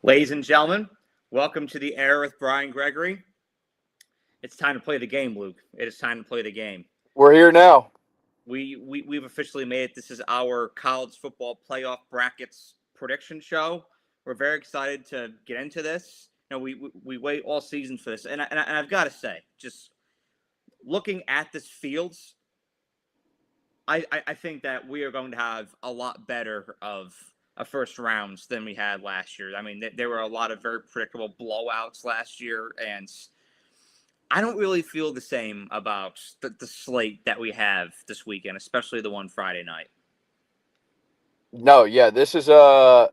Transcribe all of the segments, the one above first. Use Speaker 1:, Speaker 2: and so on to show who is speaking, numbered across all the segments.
Speaker 1: Ladies and gentlemen, welcome to the Air with Brian Gregory. It's time to play the game, Luke. It is time to play the game.
Speaker 2: We're here now.
Speaker 1: We've officially made it. This is our college football playoff brackets prediction show. We're very excited to get into this. We wait all season for this, and I've got to say, just looking at this fields, I think that we are going to have a lot better of a first rounds than we had last year. I mean, there were a lot of very predictable blowouts last year, and I don't really feel the same about the slate that we have this weekend, especially the one Friday night.
Speaker 2: No, yeah, this is going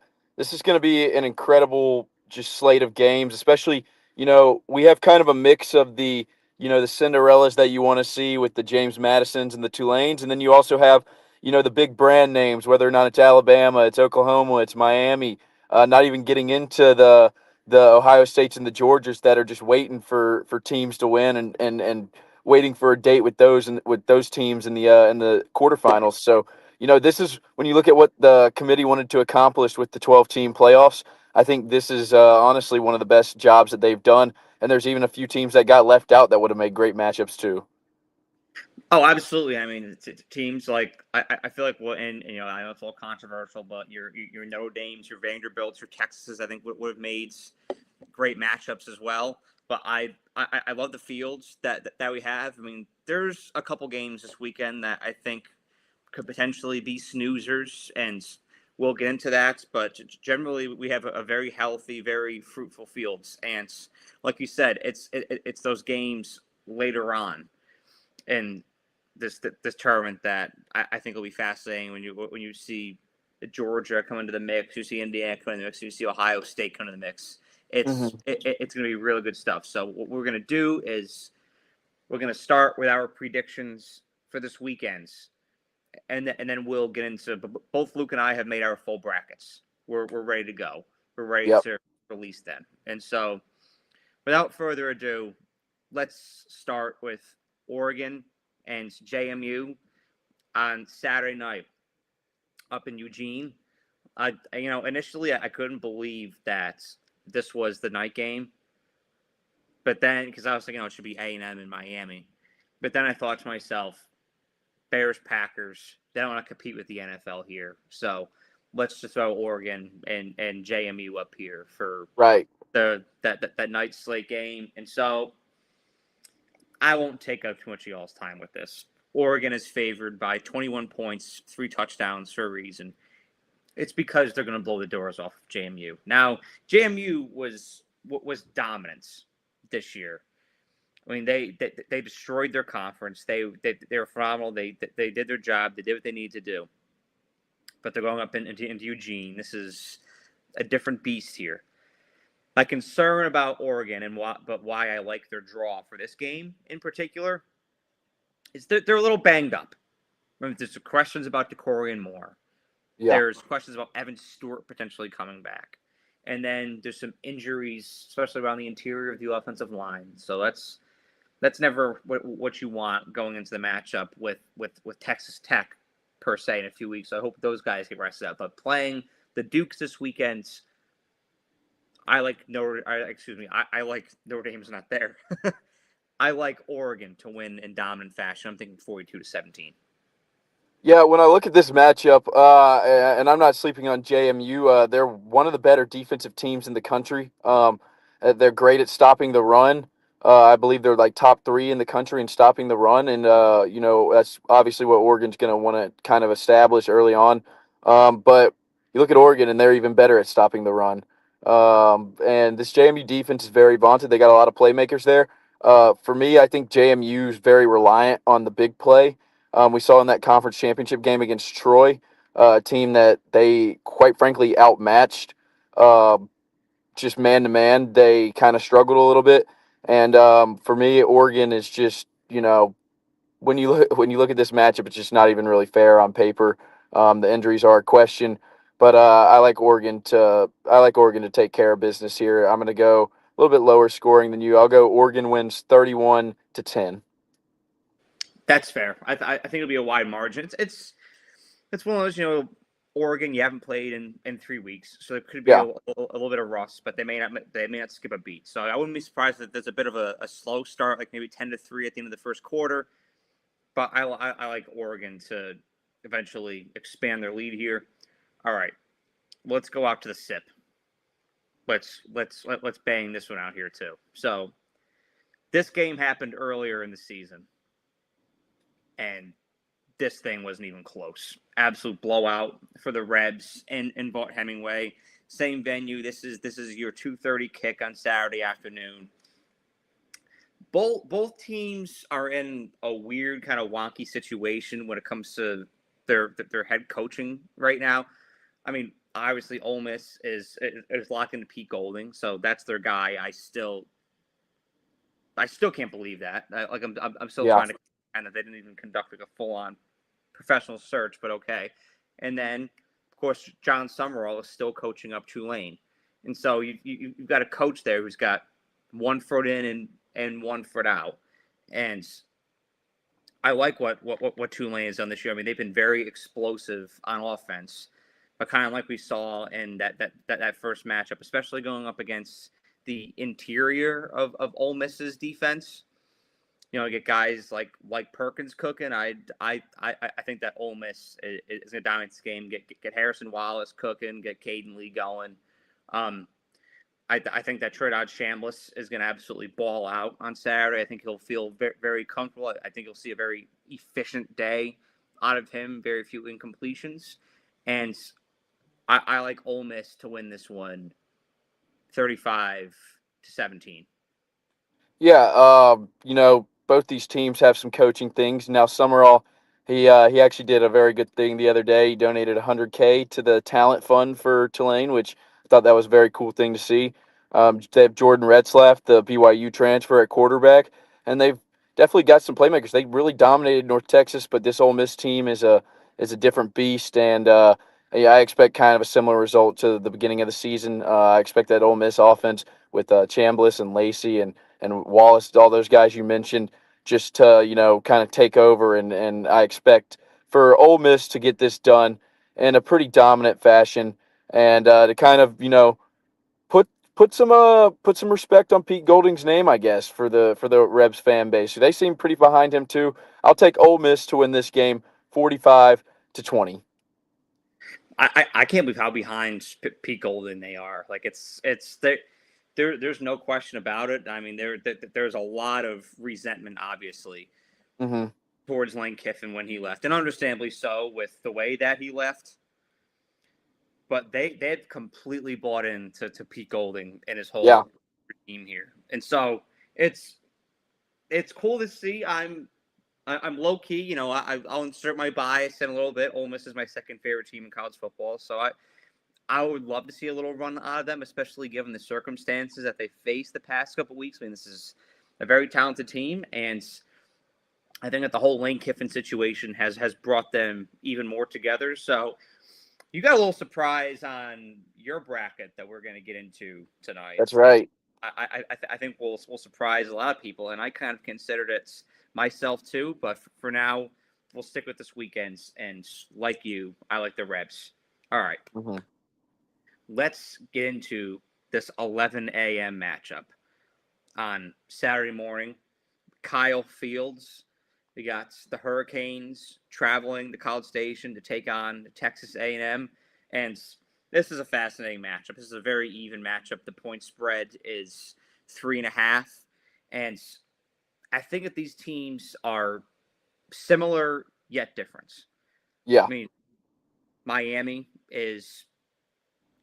Speaker 2: to be an incredible just slate of games, especially, we have kind of a mix of the Cinderellas that you want to see with the James Madisons and the Tulanes, and then you also have, the big brand names, whether or not it's Alabama, it's Oklahoma, it's Miami, not even getting into the Ohio States and the Georgias that are just waiting for teams to win and waiting for a date with those teams in the quarterfinals. So, this is when you look at what the committee wanted to accomplish with the 12-team playoffs. I think this is honestly one of the best jobs that they've done. And there's even a few teams that got left out that would have made great matchups too.
Speaker 1: Oh, absolutely. I mean, it's teams like I feel like and I know it's a little controversial, but your Notre Dames, your Vanderbilts, your Texases, I think would have made great matchups as well. But I love the fields that we have. I mean, there's a couple games this weekend that I think could potentially be snoozers, and we'll get into that. But generally, we have a very healthy, very fruitful fields, and like you said, it's those games later on, and this tournament that I think will be fascinating when you see Georgia come into the mix, you see Indiana come into the mix, you see Ohio State come into the mix. It's
Speaker 2: Mm-hmm.
Speaker 1: it's going to be really good stuff. So what we're going to do is we're going to start with our predictions for this weekend's, and then we'll get into. Both Luke and I have made our full brackets. We're ready to go. We're ready
Speaker 2: Yep.
Speaker 1: to release them. And so, without further ado, let's start with Oregon and JMU on Saturday night up in Eugene. Initially I couldn't believe that this was the night game, but then because I was thinking, it should be A&M in Miami, but then I thought to myself, Bears, Packers, they don't want to compete with the NFL here, so let's just throw Oregon and JMU up here for
Speaker 2: Right.
Speaker 1: that night slate game, and so I won't take up too much of y'all's time with this. Oregon is favored by 21 points, 3 touchdowns for a reason. It's because they're going to blow the doors off of JMU. Now, JMU was dominance this year. I mean, they destroyed their conference. They were phenomenal. They did their job. They did what they needed to do. But they're going up into Eugene. This is a different beast here. My concern about Oregon but why I like their draw for this game in particular is that they're a little banged up. I mean, there's questions about Decorian Moore.
Speaker 2: Yeah.
Speaker 1: There's questions about Evan Stewart potentially coming back. And then there's some injuries, especially around the interior of the offensive line. So that's never what you want going into the matchup with Texas Tech, per se, in a few weeks. So I hope those guys get rested up. But playing the Dukes this weekend, I like I like Notre Dame's not there. I like Oregon to win in dominant fashion. I'm thinking 42-17.
Speaker 2: Yeah, when I look at this matchup, and I'm not sleeping on JMU, they're one of the better defensive teams in the country. They're great at stopping the run. I believe they're like top 3 in the country in stopping the run, and that's obviously what Oregon's going to want to kind of establish early on. But you look at Oregon, and they're even better at stopping the run. And this JMU defense is very vaunted. They got a lot of playmakers there. For me, I think JMU is very reliant on the big play. We saw in that conference championship game against Troy, a team that they quite frankly outmatched. Uh, just man to man, they kind of struggled a little bit. And for me, Oregon is just when you look at this matchup, it's just not even really fair on paper. The injuries are a question, but I like Oregon to take care of business here. I'm going to go a little bit lower scoring than you. I'll go Oregon wins 31-10.
Speaker 1: That's fair. I think it'll be a wide margin. It's one of those Oregon, you haven't played in 3 weeks, so there could be
Speaker 2: Yeah.
Speaker 1: a little bit of rust, but they may not skip a beat. So I wouldn't be surprised if there's a bit of a slow start, like maybe 10-3 at the end of the first quarter. But I like Oregon to eventually expand their lead here. All right, let's go out to the SIP. Let's bang this one out here too. So this game happened earlier in the season, and this thing wasn't even close. Absolute blowout for the Rebs in Vaught Hemingway. Same venue. This is your 2:30 kick on Saturday afternoon. Both teams are in a weird kind of wonky situation when it comes to their head coaching right now. I mean, obviously Ole Miss is locked into Pete Golding, so that's their guy. I still can't believe that. I'm still
Speaker 2: Yeah.
Speaker 1: trying to kind of they didn't even conduct like a full on professional search, but okay. And then of course John Summerall is still coaching up Tulane, and so you've got a coach there who's got 1 foot in and 1 foot out, and I like what Tulane has done this year. I mean, they've been very explosive on offense, but kind of like we saw in that first matchup, especially going up against the interior of Ole Miss's defense. You know, get guys like Perkins cooking. I think that Ole Miss is going to dominate this game. Get Harrison Wallace cooking. Get Caden Lee going. I think that Trinidad Chambliss is going to absolutely ball out on Saturday. I think he'll feel very, very comfortable. I think you'll see a very efficient day out of him. Very few incompletions, and I like Ole Miss to win this one, 35-17.
Speaker 2: Yeah, both these teams have some coaching things. Now Summerall, he actually did a very good thing the other day. He donated $100K to the talent fund for Tulane, which I thought that was a very cool thing to see. They have Jordan Retzlaff, the BYU transfer at quarterback, and they've definitely got some playmakers. They really dominated North Texas, but this Ole Miss team is a different beast, and yeah, I expect kind of a similar result to the beginning of the season. I expect that Ole Miss offense with Chambliss and Lacey and Wallace, all those guys you mentioned, just to, kind of take over. And I expect for Ole Miss to get this done in a pretty dominant fashion and to kind of, put put some respect on Pete Golding's name, I guess, for the Rebs fan base. They seem pretty behind him too. I'll take Ole Miss to win this game 45-20.
Speaker 1: I can't believe how behind Pete Golding they are. Like there's no question about it. I mean, there's a lot of resentment, obviously,
Speaker 2: Mm-hmm.
Speaker 1: towards Lane Kiffin when he left, and understandably so with the way that he left. But they've completely bought into Pete Golding and his
Speaker 2: Yeah.
Speaker 1: whole team here, and so it's cool to see. I'm low key, I'll insert my bias in a little bit. Ole Miss is my second favorite team in college football, so I would love to see a little run out of them, especially given the circumstances that they faced the past couple of weeks. I mean, this is a very talented team, and I think that the whole Lane Kiffin situation has brought them even more together. So you got a little surprise on your bracket that we're going to get into tonight.
Speaker 2: That's right.
Speaker 1: I think we'll surprise a lot of people, and I kind of considered it myself too. But for now, we'll stick with this weekend's, and like you, I like the Rebs. All right.
Speaker 2: Mm-hmm.
Speaker 1: Let's get into this 11 a.m. matchup on Saturday morning. Kyle Fields. We got the Hurricanes traveling to College Station to take on Texas A&M, and this is a fascinating matchup. This is a very even matchup. The point spread is 3.5, and I think that these teams are similar yet different.
Speaker 2: Yeah.
Speaker 1: I mean, Miami is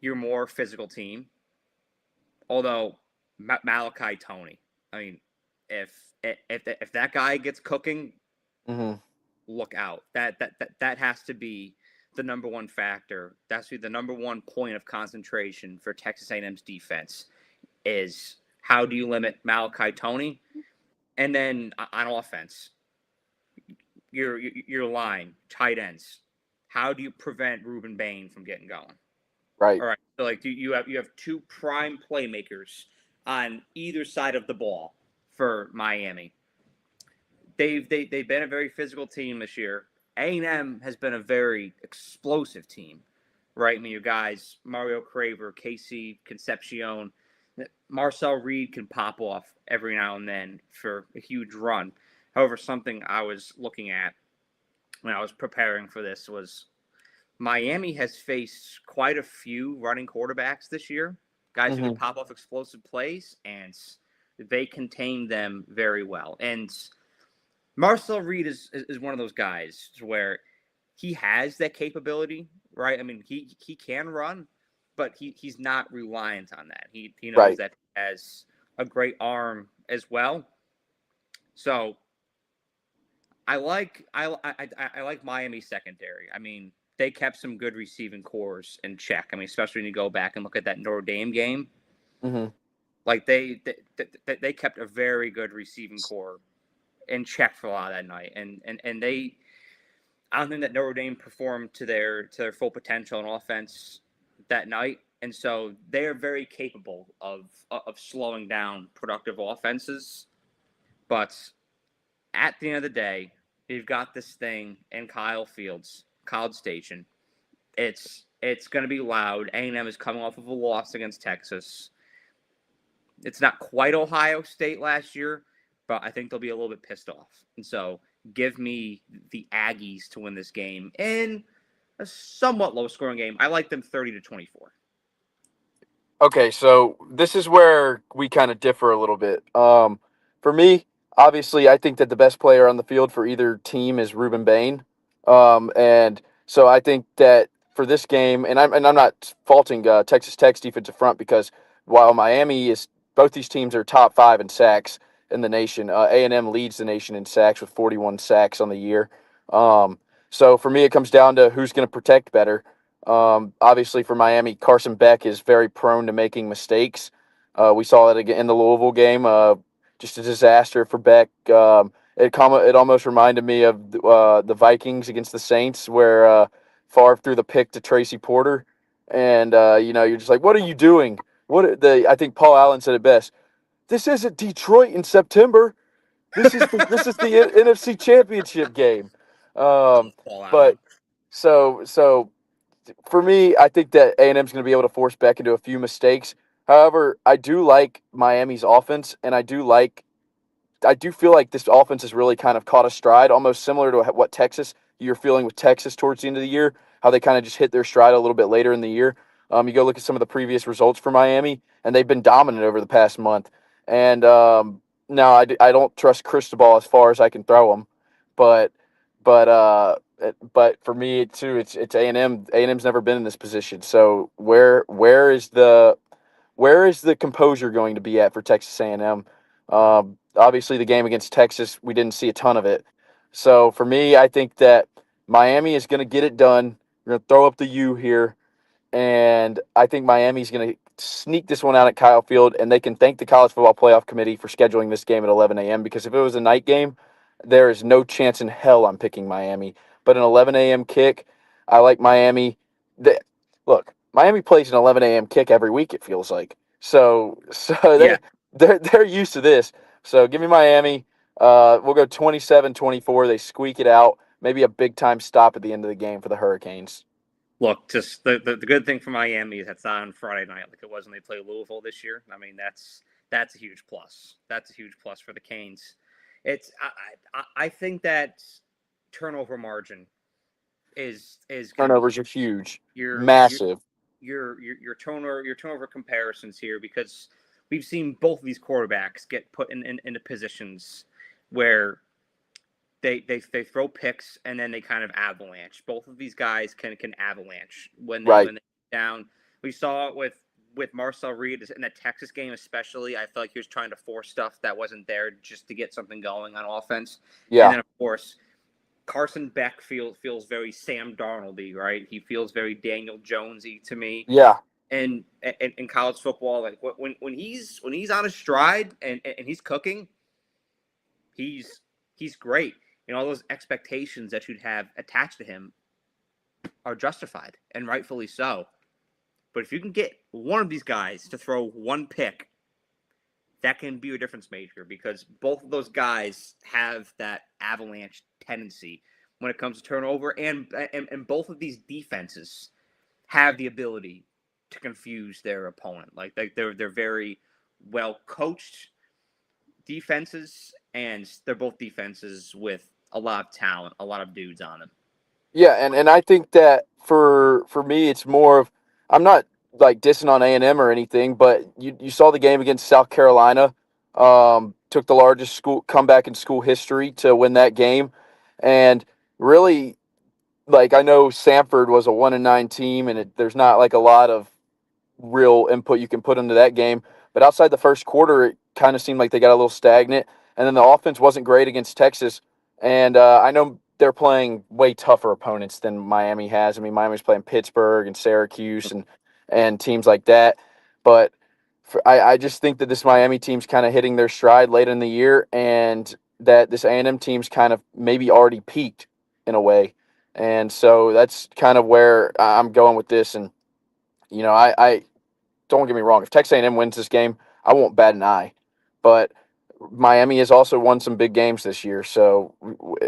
Speaker 1: your more physical team, although Malachi Tony. I mean, if that guy gets cooking,
Speaker 2: Mm-hmm.
Speaker 1: look out. That has to be the number one factor. That's the number one point of concentration for Texas A&M's defense is how do you limit Malachi Tony, and then on offense, your line, tight ends. How do you prevent Ruben Bain from getting going?
Speaker 2: Right.
Speaker 1: All right. So like you have two prime playmakers on either side of the ball for Miami. They've been a very physical team this year. A&M has been a very explosive team. right? I mean, your guys, Mario Craver, Casey Concepcion, Marcel Reed can pop off every now and then for a huge run. However, something I was looking at when I was preparing for this was Miami has faced quite a few running quarterbacks this year, guys who can
Speaker 2: Hmm.
Speaker 1: pop off explosive plays, and they contain them very well. And Marcel Reed is one of those guys where he has that capability, right? I mean, he can run, but he's not reliant on that. He knows
Speaker 2: Right.
Speaker 1: that he has a great arm as well. So I like Miami secondary. I mean, they kept some good receiving cores in check. I mean, especially when you go back and look at that Notre Dame game,
Speaker 2: Hmm.
Speaker 1: like they kept a very good receiving core in check for a lot of that night, and they I don't think that Notre Dame performed to their full potential in offense that night, and so they are very capable of slowing down productive offenses. But at the end of the day, you've got this thing in College Station. It's going to be loud. A&M is coming off of a loss against Texas. It's not quite Ohio State last year, but I think they'll be a little bit pissed off. And so give me the Aggies to win this game in a somewhat low scoring game. I like them 30-24.
Speaker 2: Okay, so this is where we kind of differ a little bit. For me, obviously, I think that the best player on the field for either team is Ruben Bain, and so I think that for this game, and I'm not faulting Texas Tech's defensive front because while Miami is both these teams are top five in sacks in the nation. A&M leads the nation in sacks with 41 sacks on the year. So for me, it comes down to who's going to protect better. Obviously, for Miami, Carson Beck is very prone to making mistakes. We saw it again in the Louisville game. Just a disaster for Beck. It almost reminded me of the Vikings against the Saints, where Favre threw the pick to Tracy Porter, and you're just like, what are you doing? I think Paul Allen said it best. This isn't Detroit in September. This is the NFC Championship game.
Speaker 1: Oh,
Speaker 2: Um,
Speaker 1: Paul
Speaker 2: but
Speaker 1: Allen.
Speaker 2: so for me, I think that A&M's going to be able to force Beck into a few mistakes. However, I do like Miami's offense, and I do feel like this offense has really kind of caught a stride, almost similar to what you're feeling with Texas towards the end of the year, how they kind of just hit their stride a little bit later in the year. You go look at some of the previous results for Miami, and they've been dominant over the past month. And no, I don't trust Cristobal as far as I can throw him, but but for me too, it's A&M. A&M's never been in this position, so where is the composure going to be at for Texas A&M? Obviously, the game against Texas, we didn't see a ton of it. So for me, I think that Miami is going to get it done. We're going to throw up the U here, and I think Miami's going to sneak this one out at Kyle Field, and they can thank the College Football Playoff Committee for scheduling this game at 11 a.m. because if it was a night game, there is no chance in hell I'm picking Miami. But an 11 a.m. kick, I like Miami. Look, Miami plays an 11 a.m. kick every week. It feels like so
Speaker 1: Yeah.
Speaker 2: they're used to this. So give me Miami. We'll go 27-24. They squeak it out. Maybe a big time stop at the end of the game for the Hurricanes.
Speaker 1: Look, just the good thing for Miami is that's not on Friday night like it was when they played Louisville this year. I mean, that's a huge plus. That's a huge plus for the Canes. I think that turnover margin is going to be
Speaker 2: Turnovers are huge,
Speaker 1: your your
Speaker 2: massive.
Speaker 1: your turnover comparisons here because we've seen both of these quarterbacks get put into positions where they throw picks and then they kind of avalanche. Both of these guys can avalanche
Speaker 2: Right.
Speaker 1: when they down. We saw it with Marcel Reed in that Texas game, especially. I felt like he was trying to force stuff that wasn't there just to get something going on offense. And
Speaker 2: Yeah.
Speaker 1: then of course Carson Beck feels very Sam Darnoldy, right? He feels very Daniel Jonesy to me.
Speaker 2: Yeah.
Speaker 1: And in college football, like when he's on a stride and he's cooking, he's he's great. And all those expectations that you'd have attached to him are justified and rightfully so. But if you can get one of these guys to throw one pick, that can be a difference maker because both of those guys have that avalanche tendency when it comes to turnover, and both of these defenses have the ability to confuse their opponent. Like they're very well coached defenses, and they're both defenses with a lot of talent, a lot of dudes on them.
Speaker 2: Yeah, and I think that for me, it's more of I'm not like dissing on A&M or anything, but you saw the game against South Carolina. Took the largest school comeback in school history to win that game, and really, like I know Samford was a 1-9 team, and there's not like a lot of real input you can put into that game. But outside the first quarter, it kind of seemed like they got a little stagnant. And then the offense wasn't great against Texas. And I know they're playing way tougher opponents than Miami has. I mean, Miami's playing Pittsburgh and Syracuse and teams like that. But I just think that this Miami team's kind of hitting their stride late in the year, and that this A&M team's kind of maybe already peaked in a way. And so that's kind of where I'm going with this. And I don't get me wrong. If Texas A&M wins this game, I won't bat an eye. But Miami has also won some big games this year,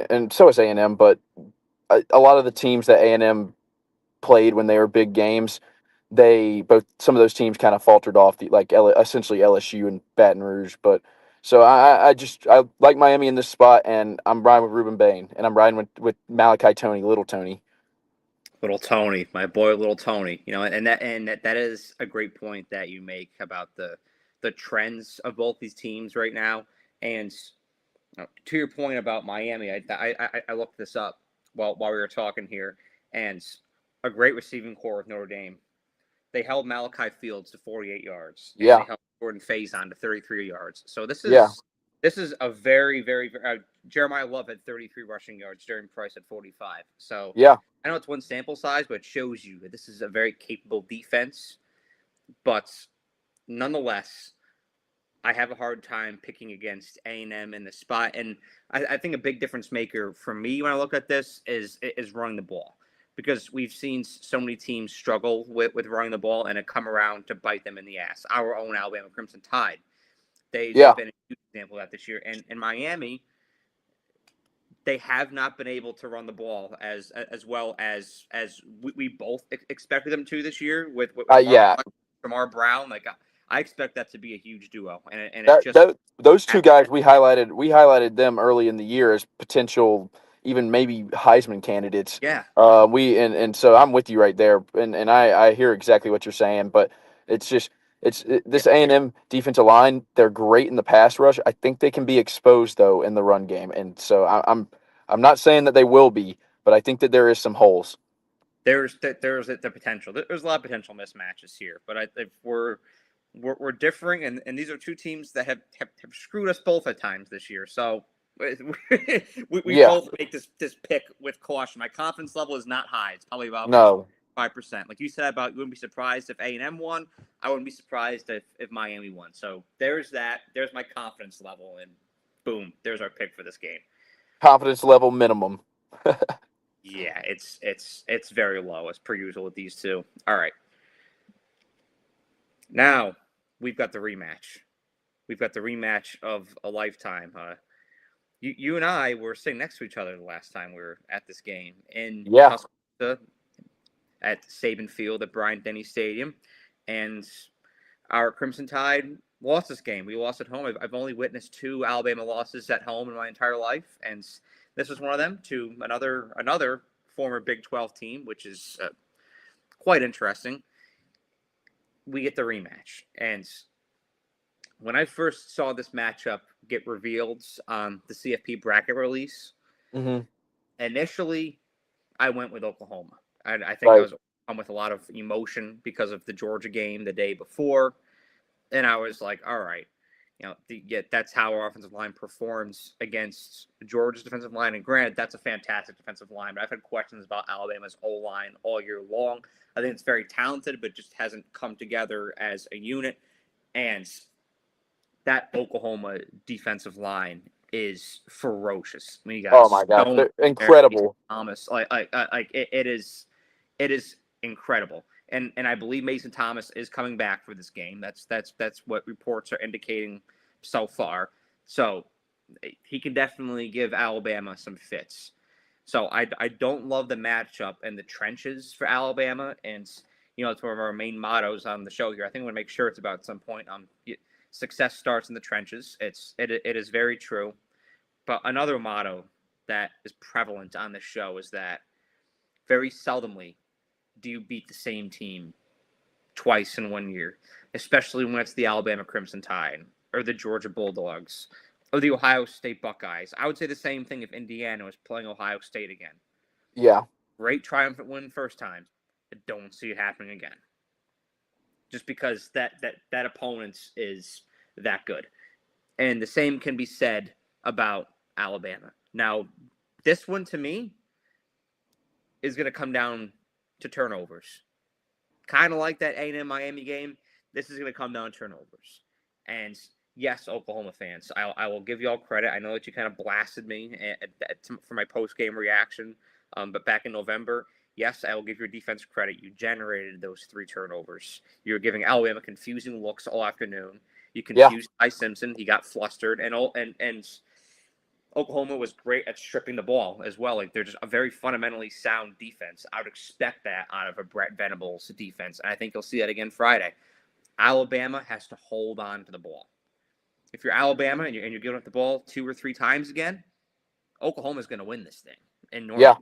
Speaker 2: and so has A&M. But a lot of the teams that A&M played when they were big games, some of those teams kind of faltered off, essentially LSU and Baton Rouge. But so I like Miami in this spot, and I'm riding with Ruben Bain, and I'm riding with Malachi Tony, Little Tony.
Speaker 1: Little Tony, my boy, Little Tony. That is a great point that you make about the trends of both these teams right now. And to your point about Miami, I looked this up while we were talking here, and a great receiving core with Notre Dame. They held Malachi Fields to 48 yards, and
Speaker 2: Yeah,
Speaker 1: they held Jordan Faison to 33 yards. So this
Speaker 2: yeah,
Speaker 1: is a very, very, Jeremiah Love had 33 rushing yards. Jeremy Price had 45. So
Speaker 2: yeah.
Speaker 1: I know it's one sample size, but it shows you that this is a very capable defense. But nonetheless, I have a hard time picking against A&M in the spot. And I think a big difference maker for me when I look at this is running the ball. Because we've seen so many teams struggle with running the ball and it come around to bite them in the ass. Our own Alabama Crimson Tide.
Speaker 2: Yeah.
Speaker 1: They've been a huge example of that this year. And in Miami, they have not been able to run the ball as well as we both expected them to this year with
Speaker 2: Yeah.
Speaker 1: Jamar Brown. Like I expect that to be a huge duo, and it
Speaker 2: That,
Speaker 1: just
Speaker 2: that those two guys we highlighted them early in the year as potential, even maybe Heisman candidates.
Speaker 1: yeah.
Speaker 2: And so I'm with you right there, and I hear exactly what you're saying, but it's just this A&M defensive line. They're great in the pass rush. I think they can be exposed though in the run game, and so I'm not saying that they will be, but I think that there is some holes.
Speaker 1: There's the potential. There's a lot of potential mismatches here, but if we're differing, and these are two teams that have screwed us both at times this year. So we
Speaker 2: Yeah,
Speaker 1: both make this pick with caution. My confidence level is not high. It's probably about
Speaker 2: no,
Speaker 1: 5%. Like you said about you wouldn't be surprised if A&M won. I wouldn't be surprised if Miami won. So there's that. There's my confidence level, and boom, there's our pick for this game.
Speaker 2: confidence level minimum.
Speaker 1: Yeah, it's very low as per usual with these two. All right. Now we've got the rematch. We've got the rematch of a lifetime. You and I were sitting next to each other the last time we were at this game in
Speaker 2: Yeah,
Speaker 1: Tuscaloosa at Saban Field at Bryant-Denny Stadium, and our Crimson Tide lost this game. We lost at home. I've only witnessed 2 Alabama losses at home in my entire life, and this was one of them to another former Big 12 team, which is quite interesting. We get the rematch, and when I first saw this matchup get revealed on the CFP bracket release,
Speaker 2: hmm
Speaker 1: initially I went with Oklahoma. I think I
Speaker 2: right.
Speaker 1: was with a lot of emotion because of the Georgia game the day before, and I was like, all right, that's how our offensive line performs against Georgia's defensive line. And granted, that's a fantastic defensive line, but I've had questions about Alabama's O-line all year long. I think it's very talented, but just hasn't come together as a unit. And that Oklahoma defensive line is ferocious. I mean, you got
Speaker 2: Oh my gosh,
Speaker 1: Stone
Speaker 2: they're
Speaker 1: there,
Speaker 2: incredible.
Speaker 1: Thomas, it is incredible. And I believe Mason Thomas is coming back for this game. That's what reports are indicating so far. So he can definitely give Alabama some fits. So I don't love the matchup and the trenches for Alabama, and it's one of our main mottos on the show here. I think I'm going to make sure it's about at some point. Success starts in the trenches. It is very true. But another motto that is prevalent on the show is that very seldomly do you beat the same team twice in 1 year, especially when it's the Alabama Crimson Tide or the Georgia Bulldogs or the Ohio State Buckeyes. I would say the same thing if Indiana was playing Ohio State again.
Speaker 2: Yeah.
Speaker 1: Great triumphant win first time. I don't see it happening again. Just because that opponent is that good. And the same can be said about Alabama. Now, this one to me is going to come down to turnovers. Kind of like that A&M Miami game, this is going to come down to turnovers. And yes, Oklahoma fans, I will give you all credit. I know that you kind of blasted me for my post-game reaction, but back in November, yes, I will give your defense credit. You generated those 3 turnovers. You were giving Alabama confusing looks all afternoon. You confused Ty Simpson. He got flustered, and Oklahoma was great at stripping the ball as well. Like, they're just a very fundamentally sound defense. I would expect that out of a Brett Venables defense, and I think you'll see that again Friday. Alabama has to hold on to the ball. If you're Alabama and you're giving up the ball 2 or 3 times again, Oklahoma's going to win this thing in Norman.
Speaker 2: Yeah.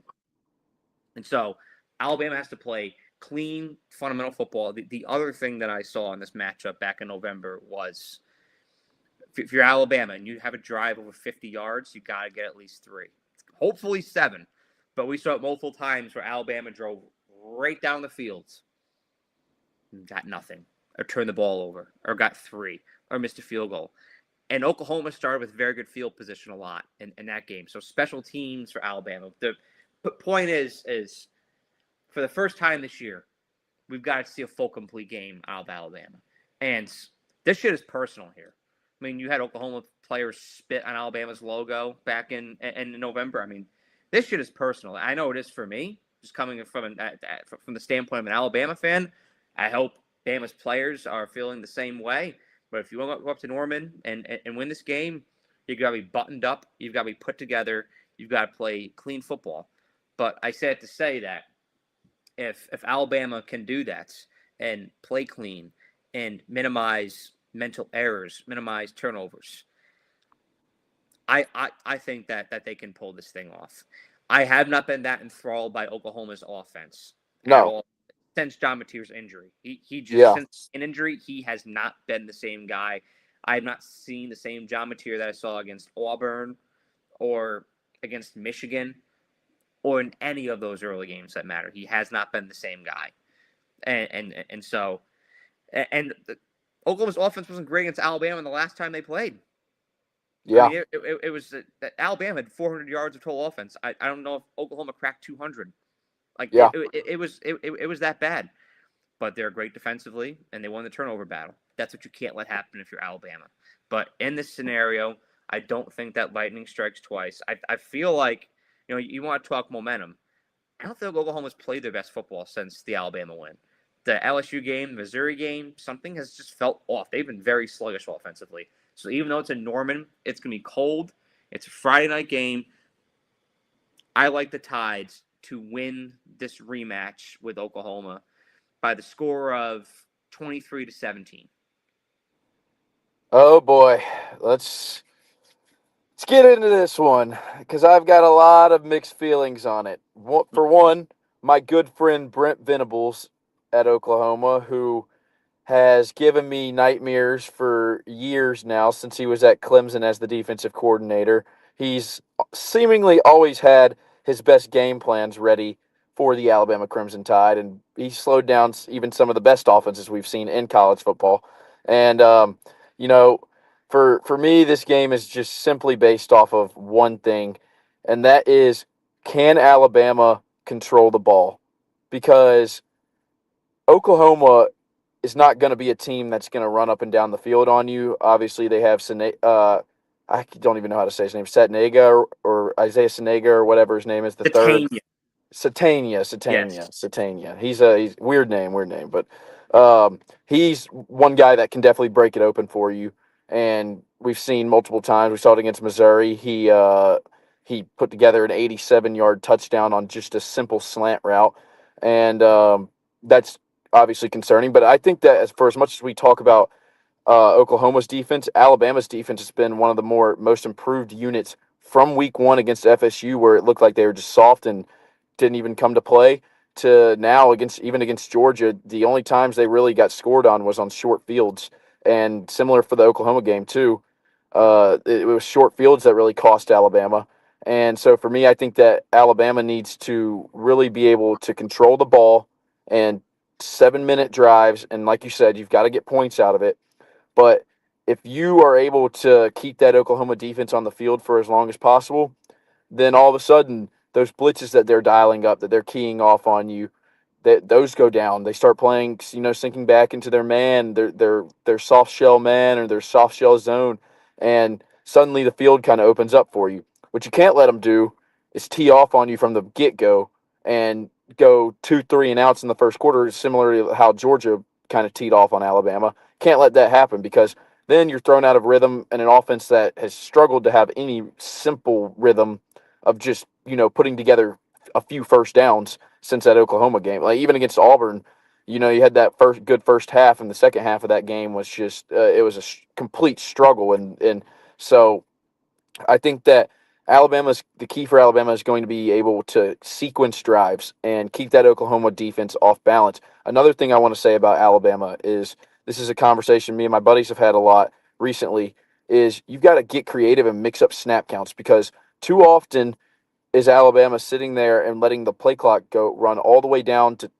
Speaker 1: And so Alabama has to play clean, fundamental football. The other thing that I saw in this matchup back in November was, if you're Alabama and you have a drive over 50 yards, you got to get at least 3. Hopefully 7. But we saw it multiple times where Alabama drove right down the field and got nothing, or turned the ball over, or got 3, or missed a field goal. And Oklahoma started with very good field position a lot in that game. So special teams for Alabama. The point is for the first time this year, we've got to see a full, complete game out of Alabama. And this shit is personal here. I mean, you had Oklahoma players spit on Alabama's logo back in November. I mean, this shit is personal. I know it is for me, just coming from the standpoint of an Alabama fan. I hope Bama's players are feeling the same way. But if you want to go up to Norman and win this game, you've got to be buttoned up. You've got to be put together. You've got to play clean football. But I say it to say that if Alabama can do that and play clean and minimize mental errors, minimize turnovers, I think that they can pull this thing off. I have not been that enthralled by Oklahoma's offense at all since John Mateer's injury. He just since an injury, he has not been the same guy. I have not seen the same John Mateer that I saw against Auburn or against Michigan or in any of those early games that matter. He has not been the same guy. And so Oklahoma's offense wasn't great against Alabama the last time they played.
Speaker 2: Yeah.
Speaker 1: I mean, it was that Alabama had 400 yards of total offense. I don't know if Oklahoma cracked 200. Like, it was that bad. But they're great defensively, and they won the turnover battle. That's what you can't let happen if you're Alabama. But in this scenario, I don't think that lightning strikes twice. I feel like, you want to talk momentum. I don't think Oklahoma's played their best football since the Alabama win. The LSU game, the Missouri game, something has just felt off. They've been very sluggish offensively. So even though it's in Norman, it's going to be cold. It's a Friday night game. I like the Tides to win this rematch with Oklahoma by the score of 23-17.
Speaker 2: Oh boy, let's get into this one because I've got a lot of mixed feelings on it. For one, my good friend Brent Venables at Oklahoma, who has given me nightmares for years now since he was at Clemson as the defensive coordinator. He's seemingly always had his best game plans ready for the Alabama Crimson Tide, and he slowed down even some of the best offenses we've seen in college football. And, for me, this game is just simply based off of one thing, and that is, can Alabama control the ball? Because Oklahoma is not going to be a team that's going to run up and down the field on you. Obviously, they have I don't even know how to say his name, Satnega or Isaiah Senega or whatever his name is, the third. Satania. He's a weird name, but he's one guy that can definitely break it open for you. And we've seen multiple times. We saw it against Missouri. He put together an 87-yard touchdown on just a simple slant route, and that's obviously concerning. But I think that for as much as we talk about Oklahoma's defense, Alabama's defense has been one of the most improved units from week one against FSU, where it looked like they were just soft and didn't even come to play, to now against Georgia. The only times they really got scored on was on short fields, and similar for the Oklahoma game too. It was short fields that really cost Alabama. And so for me, I think that Alabama needs to really be able to control the ball and 7-minute drives. And like you said, you've got to get points out of it. But if you are able to keep that Oklahoma defense on the field for as long as possible, then all of a sudden those blitzes that they're dialing up, that they're keying off on you, that those go down. They start playing, sinking back into their man, their soft shell man or their soft shell zone, and suddenly the field kind of opens up for you. What you can't let them do is tee off on you from the get go and go 2, 3 and outs in the first quarter, similar to how Georgia kind of teed off on Alabama. Can't let that happen, because then you're thrown out of rhythm in an offense that has struggled to have any simple rhythm of just putting together a few first downs since that Oklahoma game. Like even against Auburn, you had that first half, and the second half of that game was just it was a complete struggle. And so I think that the key for Alabama is going to be able to sequence drives and keep that Oklahoma defense off balance. Another thing I want to say about Alabama is, this is a conversation me and my buddies have had a lot recently, is you've got to get creative and mix up snap counts, because too often is Alabama sitting there and letting the play clock run all the way down to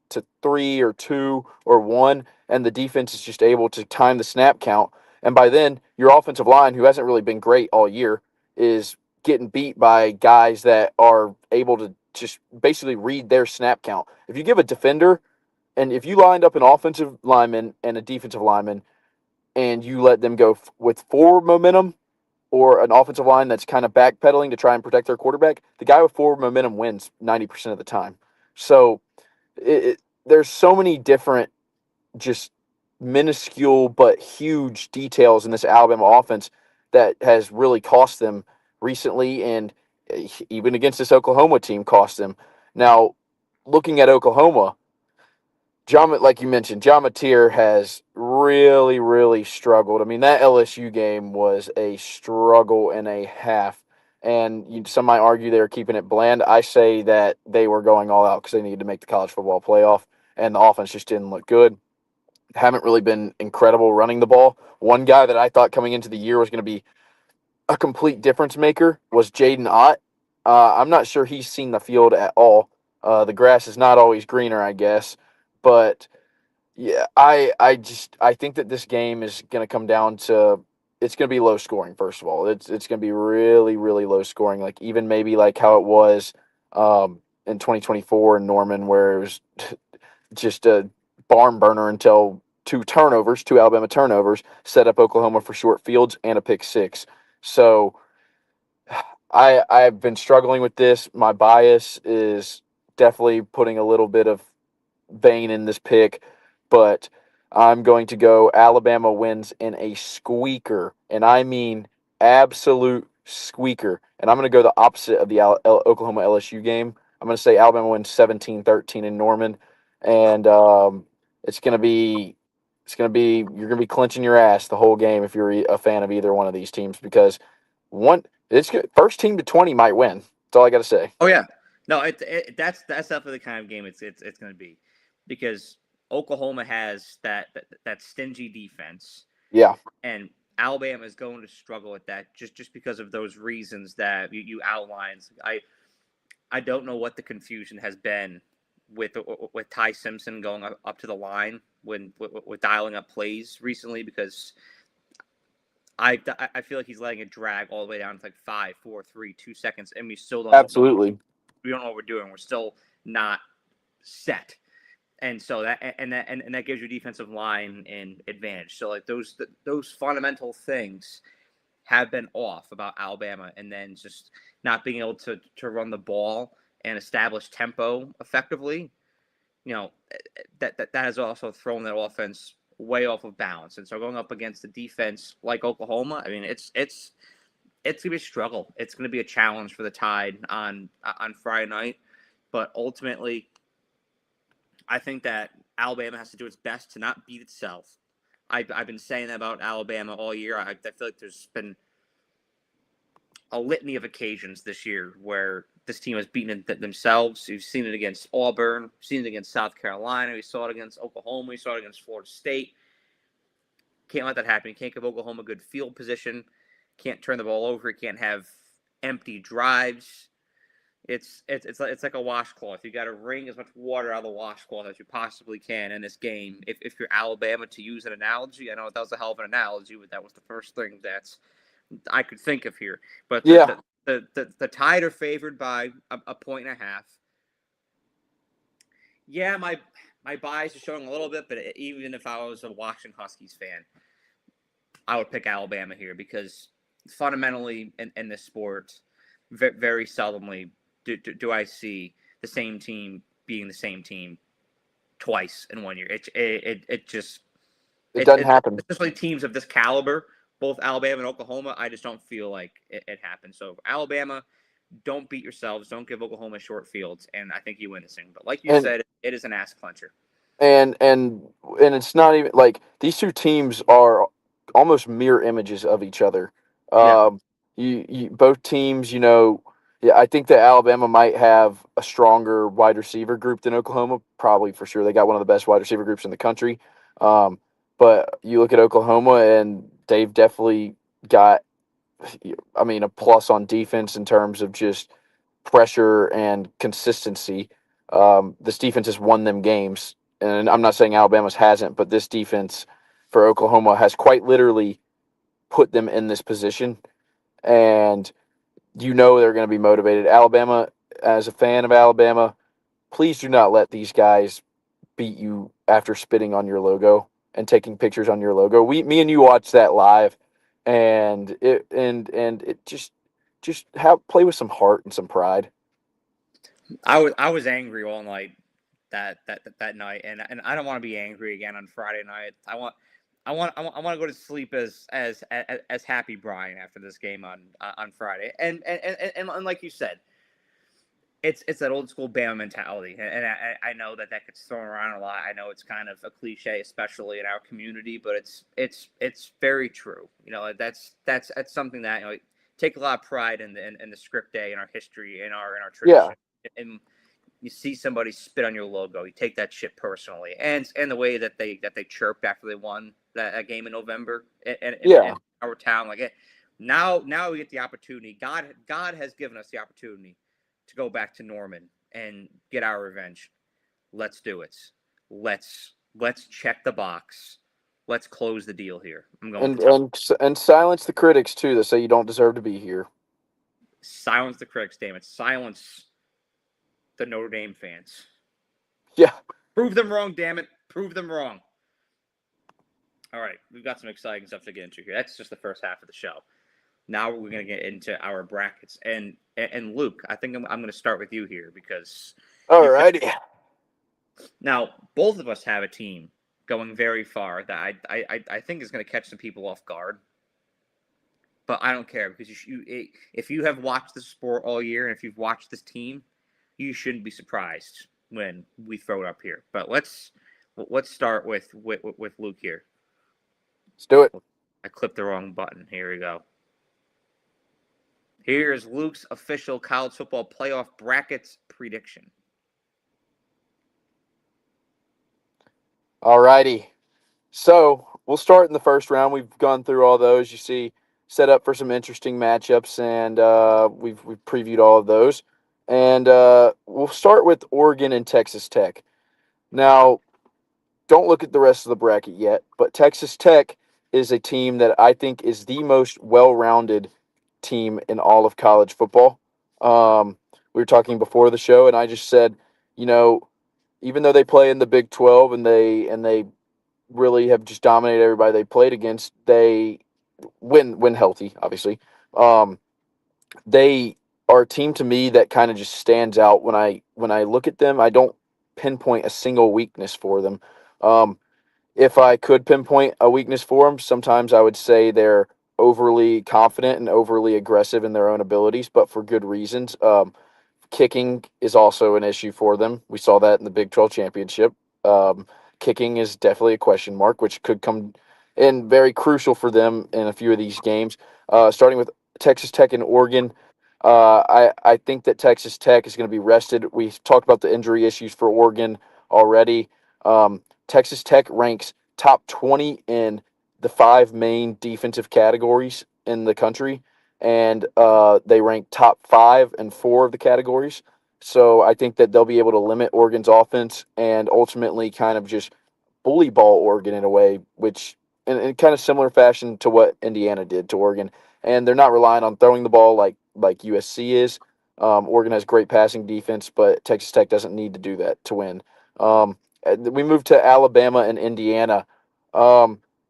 Speaker 2: 3 or 2 or 1, and the defense is just able to time the snap count. And by then, your offensive line, who hasn't really been great all year, is getting beat by guys that are able to just basically read their snap count. If you give a defender, and if you lined up an offensive lineman and a defensive lineman, and you let them go with forward momentum, or an offensive line that's kind of backpedaling to try and protect their quarterback, the guy with forward momentum wins 90% of the time. So there's so many different, just minuscule but huge details in this Alabama offense that has really cost them recently, and even against this Oklahoma team cost them. Now, looking at Oklahoma, like you mentioned, John Mateer has really, really struggled. I mean, that LSU game was a struggle and a half. And some might argue they were keeping it bland. I say that they were going all out because they needed to make the college football playoff, and the offense just didn't look good. Haven't really been incredible running the ball. One guy that I thought coming into the year was going to be a complete difference maker was Jaden Ott. I'm not sure he's seen the field at all. The grass is not always greener, I guess. But yeah, I think that this game is going to come down to, it's going to be low scoring. First of all, it's going to be really, really low scoring. Like even maybe like how it was in 2024 in Norman, where it was just a barn burner until two Alabama turnovers, set up Oklahoma for short fields and a pick six. So I've been struggling with this. My bias is definitely putting a little bit of vein in this pick, but I'm going to go Alabama wins in a squeaker, and I mean absolute squeaker. And I'm going to go the opposite of the Oklahoma LSU game. I'm going to say Alabama wins 17-13 in Norman, and it's going to be you're going to be clenching your ass the whole game if you're a fan of either one of these teams, because first team to 20 might win. That's all I got to say.
Speaker 1: Oh yeah, no, that's definitely the kind of game it's going to be, because Oklahoma has that stingy defense,
Speaker 2: Yeah,
Speaker 1: and Alabama is going to struggle with that just because of those reasons that you outlined. I don't know what the confusion has been with Ty Simpson going up to the line with dialing up plays recently, because I feel like he's letting it drag all the way down to like 5, 4, 3, 2 seconds, and we still don't know
Speaker 2: absolutely.
Speaker 1: we don't know what we're doing. We're still not set, and so that gives your defensive line an advantage. So like those fundamental things have been off about Alabama, and then just not being able to run the ball and establish tempo effectively. That has also thrown that offense way off of balance. And so going up against a defense like Oklahoma, I mean, it's gonna be a struggle. It's gonna be a challenge for the Tide on Friday night. But ultimately, I think that Alabama has to do its best to not beat itself. I've been saying that about Alabama all year. I feel like there's been a litany of occasions this year where this team has beaten themselves. You've seen it against Auburn, you've seen it against South Carolina, we saw it against Oklahoma, we saw it against Florida State. Can't let that happen. You can't give Oklahoma good field position. Can't turn the ball over. You can't have empty drives. It's like a washcloth. You got to wring as much water out of the washcloth as you possibly can in this game. If you're Alabama, to use an analogy, I know that was a hell of an analogy, but that was the first thing that I could think of here. But
Speaker 2: Yeah.
Speaker 1: the Tide are favored by a point and a half. Yeah, my bias is showing a little bit, but even if I was a Washington Huskies fan, I would pick Alabama here because fundamentally in this sport, very seldomly do I see the same team being the same team twice in 1 year. It just
Speaker 2: doesn't happen.
Speaker 1: Especially teams of this caliber, both Alabama and Oklahoma. I just don't feel like it happens. So Alabama, don't beat yourselves. Don't give Oklahoma short fields, and I think you win this thing. But like you said, it is an ass clencher.
Speaker 2: And it's not even like these two teams are almost mirror images of each other.
Speaker 1: Yeah.
Speaker 2: You both teams, yeah, I think that Alabama might have a stronger wide receiver group than Oklahoma, probably for sure. They got one of the best wide receiver groups in the country. But you look at Oklahoma, and they've definitely got, a plus on defense in terms of just pressure and consistency. This defense has won them games, and I'm not saying Alabama's hasn't, but this defense for Oklahoma has quite literally put them in this position, and they're going to be motivated. Alabama, as a fan of Alabama, please do not let these guys beat you after spitting on your logo and taking pictures on your logo. Me and you watched that live, and it just play with some heart and some pride.
Speaker 1: I was angry all night that night, and I don't want to be angry again on Friday night. I want to go to sleep as happy Brian after this game on Friday, and like you said, it's that old school Bama mentality, and I know that gets thrown around a lot. I know it's kind of a cliche, especially in our community, but it's very true. That's something that take a lot of pride in the script day, in our history, in our tradition.
Speaker 2: Yeah.
Speaker 1: And you see somebody spit on your logo, you take that shit personally, and the way that they chirped after they won that game in November, in our town, like it. Now we get the opportunity. God has given us the opportunity to go back to Norman and get our revenge. Let's do it. Let's check the box. Let's close the deal here. I'm going
Speaker 2: and silence the critics too that say you don't deserve to be here.
Speaker 1: Silence the critics, damn it. Silence the Notre Dame fans.
Speaker 2: Yeah.
Speaker 1: Prove them wrong, damn it. Prove them wrong. All right, we've got some exciting stuff to get into here. That's just the first half of the show. Now we're going to get into our brackets. And Luke, I think I'm going to start with you here because...
Speaker 2: All righty.
Speaker 1: Now, both of us have a team going very far that I think is going to catch some people off guard. But I don't care because if you have watched the sport all year and if you've watched this team, you shouldn't be surprised when we throw it up here. But let's start with Luke here.
Speaker 2: Let's do it.
Speaker 1: I clipped the wrong button. Here we go. Here is Luke's official college football playoff brackets prediction.
Speaker 2: All righty. So we'll start in the first round. We've gone through all those. You see, set up for some interesting matchups, and we've previewed all of those. And we'll start with Oregon and Texas Tech. Now, don't look at the rest of the bracket yet, but Texas Tech is a team that I think is the most well-rounded team in all of college football. We were talking before the show, and I just said, even though they play in the Big 12 and they really have just dominated everybody they played against, they when healthy, obviously. They are a team to me that kind of just stands out when I look at them. I don't pinpoint a single weakness for them. If I could pinpoint a weakness for them, sometimes I would say they're overly confident and overly aggressive in their own abilities, but for good reasons. Kicking is also an issue for them. We saw that in the Big 12 championship. kicking is definitely a question mark, which could come in very crucial for them in a few of these games. Starting with Texas Tech and Oregon, I think that Texas Tech is going to be rested. We talked about the injury issues for Oregon already. Texas Tech ranks top 20 in the 5 main defensive categories in the country, and they rank top 5 and 4 of the categories. So I think that they'll be able to limit Oregon's offense and ultimately kind of just bully ball Oregon in a way, which in kind of similar fashion to what Indiana did to Oregon. And they're not relying on throwing the ball like USC is. Oregon has great passing defense, but Texas Tech doesn't need to do that to win. We move to Alabama and Indiana.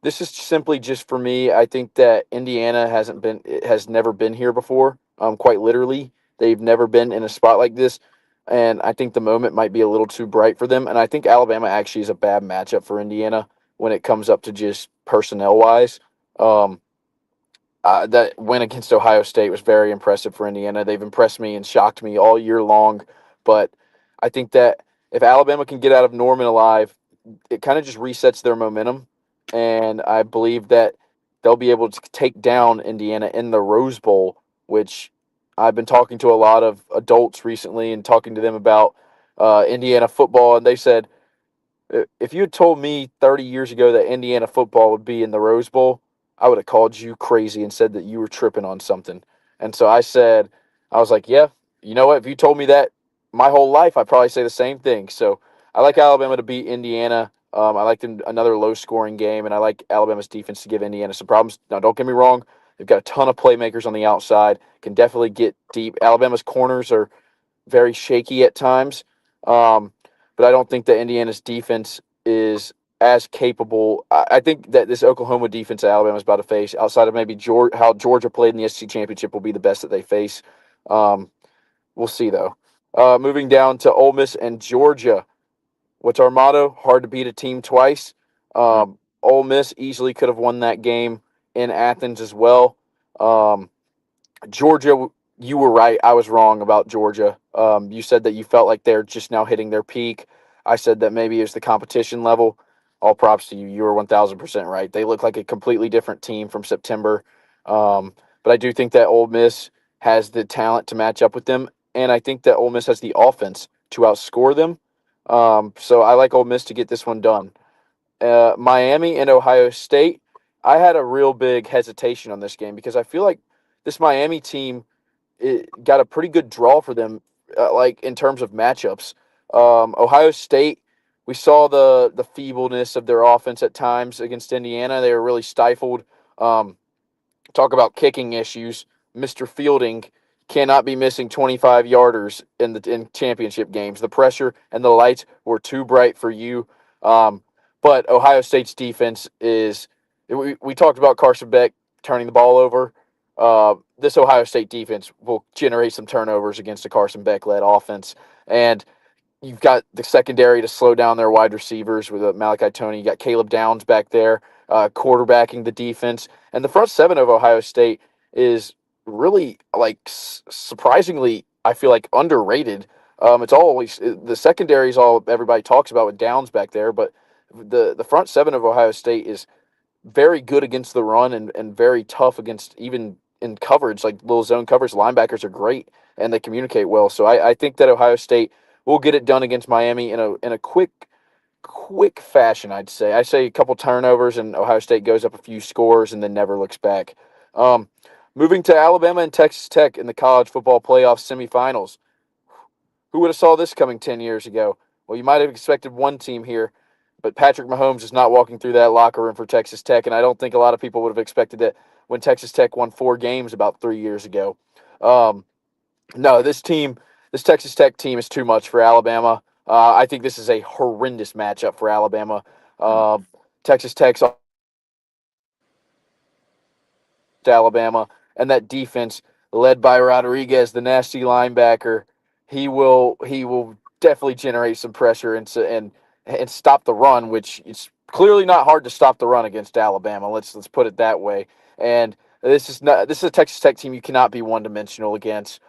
Speaker 2: This is simply just for me. I think that Indiana has never been here before. Quite literally, they've never been in a spot like this, and I think the moment might be a little too bright for them. And I think Alabama actually is a bad matchup for Indiana when it comes up to just personnel wise. Um, that win against Ohio State was very impressive for Indiana. They've impressed me and shocked me all year long. But I think that if Alabama can get out of Norman alive, it kind of just resets their momentum. And I believe that they'll be able to take down Indiana in the Rose Bowl, which I've been talking to a lot of adults recently and talking to them about Indiana football. And they said, if you had told me 30 years ago that Indiana football would be in the Rose Bowl, I would have called you crazy and said that you were tripping on something. And so I was like, yeah, you know what? If you told me that my whole life, I'd probably say the same thing. So I like Alabama to beat Indiana. I like them another low scoring game, and I like Alabama's defense to give Indiana some problems. Now, don't get me wrong. They've got a ton of playmakers on the outside, can definitely get deep. Alabama's corners are very shaky at times. Um, but I don't think that Indiana's defense is as capable. I think that this Oklahoma defense that Alabama's about to face, outside of maybe how Georgia played in the SEC championship, will be the best that they face. Um, we'll see though. Moving down to Ole Miss and Georgia. What's our motto? Hard to beat a team twice. Ole Miss easily could have won that game in Athens as well. Um, Georgia, you were right. I was wrong about Georgia. You said that you felt like they're just now hitting their peak. I said that maybe it's the competition level. All props to you. You were 1,000% right. They look like a completely different team from September. But I do think that Ole Miss has the talent to match up with them. And I think that Ole Miss has the offense to outscore them. So I like Ole Miss to get this one done. Miami and Ohio State. I had a real big hesitation on this game because I feel like this Miami team got a pretty good draw for them, like in terms of matchups. Ohio State, we saw the feebleness of their offense at times against Indiana. They were really stifled. Um, Talk about kicking issues. Mr. Fielding cannot be missing 25 yarders in championship games. The pressure and the lights were too bright for you. Um, but Ohio State's defense is. We talked about Carson Beck turning the ball over. This Ohio State defense will generate some turnovers against a Carson Beck led offense, and you've got the secondary to slow down their wide receivers with Malachi Tony. You got Caleb Downs back there quarterbacking the defense. And the front seven of Ohio State is really, like, surprisingly, I feel like, underrated. It's always the secondary is all everybody talks about with Downs back there, but the front seven of Ohio State is very good against the run and very tough against even in coverage, like little zone coverage. Linebackers are great and they communicate well. So I think that Ohio State will get it done against Miami in a quick fashion, I'd say. I say a couple turnovers and Ohio State goes up a few scores and then never looks back. Um, Moving to Alabama and Texas Tech in the college football playoff semifinals. Who would have saw this coming 10 years ago? Well, you might have expected one team here, but Patrick Mahomes is not walking through that locker room for Texas Tech, and I don't think a lot of people would have expected it when Texas Tech won 4 games about 3 years ago. Um, no, this Texas Tech team is too much for Alabama. I think this is a horrendous matchup for Alabama. Uh, Texas Tech's to Alabama, and that defense led by Rodriguez, the nasty linebacker, he will definitely generate some pressure and stop the run, which it's clearly not hard to stop the run against Alabama. Let's put it that way. And this is a Texas Tech team you cannot be one dimensional against.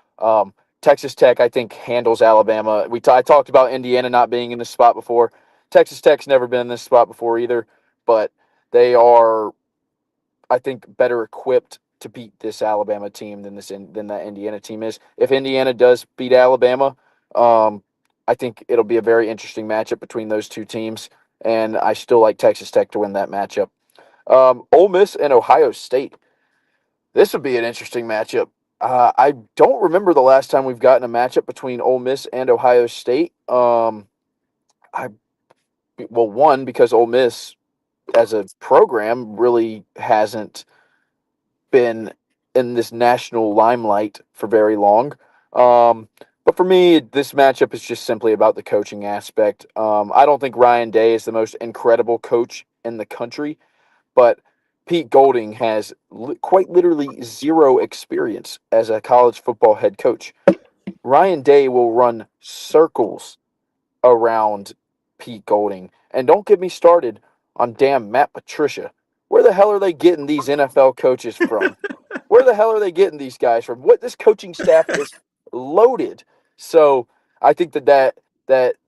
Speaker 2: Texas Tech, I think, handles Alabama. I talked about Indiana not being in this spot before. Texas Tech's never been in this spot before either, but they are, I think, better equipped to beat this Alabama team than that Indiana team is. If Indiana does beat Alabama, I think it'll be a very interesting matchup between those two teams, and I still like Texas Tech to win that matchup. Ole Miss and Ohio State. This would be an interesting matchup. I don't remember the last time we've gotten a matchup between Ole Miss and Ohio State. I well, one, because Ole Miss as a program really hasn't been in this national limelight for very long. But for me, this matchup is just simply about the coaching aspect. I don't think Ryan Day is the most incredible coach in the country, but Pete Golding has quite literally zero experience as a college football head coach. Ryan Day will run circles around Pete Golding. And don't get me started on damn Matt Patricia. Where the hell are they getting these NFL coaches from? Where the hell are they getting these guys from? What this coaching staff is loaded. So I think that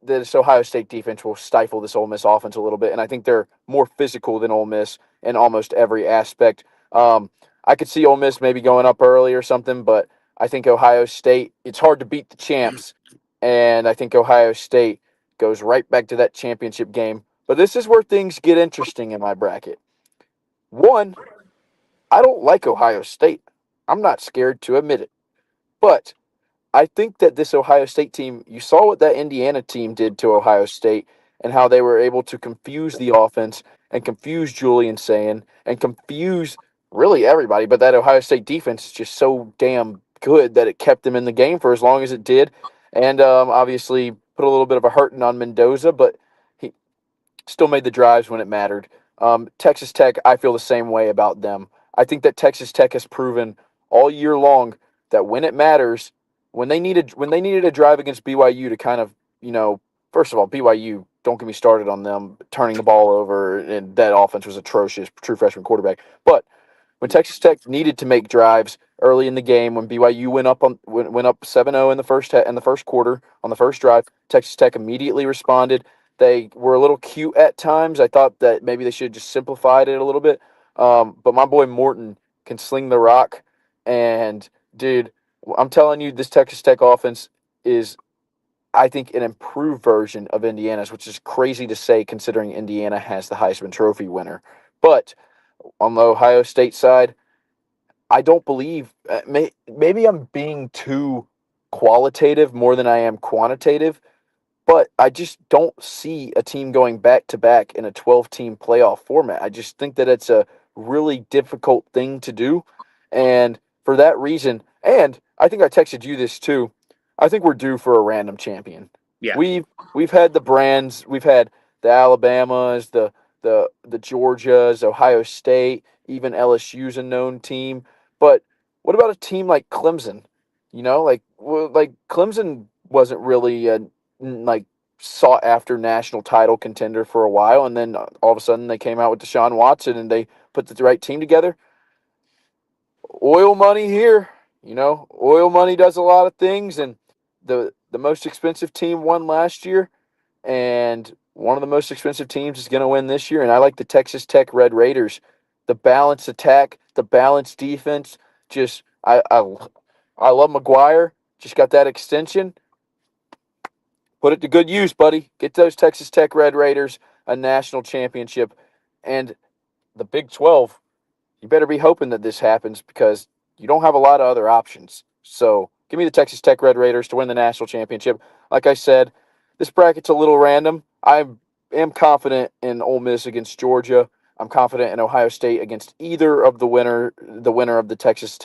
Speaker 2: this Ohio State defense will stifle this Ole Miss offense a little bit, and I think they're more physical than Ole Miss in almost every aspect. I could see Ole Miss maybe going up early or something, but I think Ohio State. It's hard to beat the champs, and I think Ohio State goes right back to that championship game. But this is where things get interesting in my bracket. One, I don't like Ohio State. I'm not scared to admit it. But I think that this Ohio State team, you saw what that Indiana team did to Ohio State and how they were able to confuse the offense and confuse Julian Sayin and confuse really everybody. But that Ohio State defense is just so damn good that it kept them in the game for as long as it did. And obviously put a little bit of a hurting on Mendoza, but he still made the drives when it mattered. Texas Tech, I feel the same way about them. I think that Texas Tech has proven all year long that when it matters, when they needed a drive against BYU to kind of, first of all, BYU, don't get me started on them turning the ball over, and that offense was atrocious, true freshman quarterback. But when Texas Tech needed to make drives early in the game, when BYU went up 7-0 in the first quarter on the first drive, Texas Tech immediately responded. They were a little cute at times. I thought that maybe they should have just simplified it a little bit. But my boy Morton can sling the rock, and dude, I'm telling you, this Texas Tech offense is, I think, an improved version of Indiana's, which is crazy to say considering Indiana has the Heisman Trophy winner. But on the Ohio State side, I don't believe, maybe I'm being too qualitative more than I am quantitative, but I just don't see a team going back to back in a 12-team playoff format. I just think that it's a really difficult thing to do. And for that reason, and I think I texted you this too, I think we're due for a random champion.
Speaker 1: Yeah.
Speaker 2: We've had the brands, we've had the Alabamas, the Georgias, Ohio State, even LSU's a known team. But what about a team like Clemson? Like Clemson wasn't really a like sought after national title contender for a while, and then all of a sudden they came out with Deshaun Watson and they put the right team together. Oil money here, oil money does a lot of things, and the most expensive team won last year, and one of the most expensive teams is going to win this year. And I like the Texas Tech Red Raiders. The balanced attack, the balanced defense. Just I love Gregoire. Just got that extension. Put it to good use, buddy. Get those Texas Tech Red Raiders a national championship. And the Big 12, you better be hoping that this happens because you don't have a lot of other options. So give me the Texas Tech Red Raiders to win the national championship. Like I said, this bracket's a little random. I am confident in Ole Miss against Georgia. I'm confident in Ohio State against either of the winner of the Texas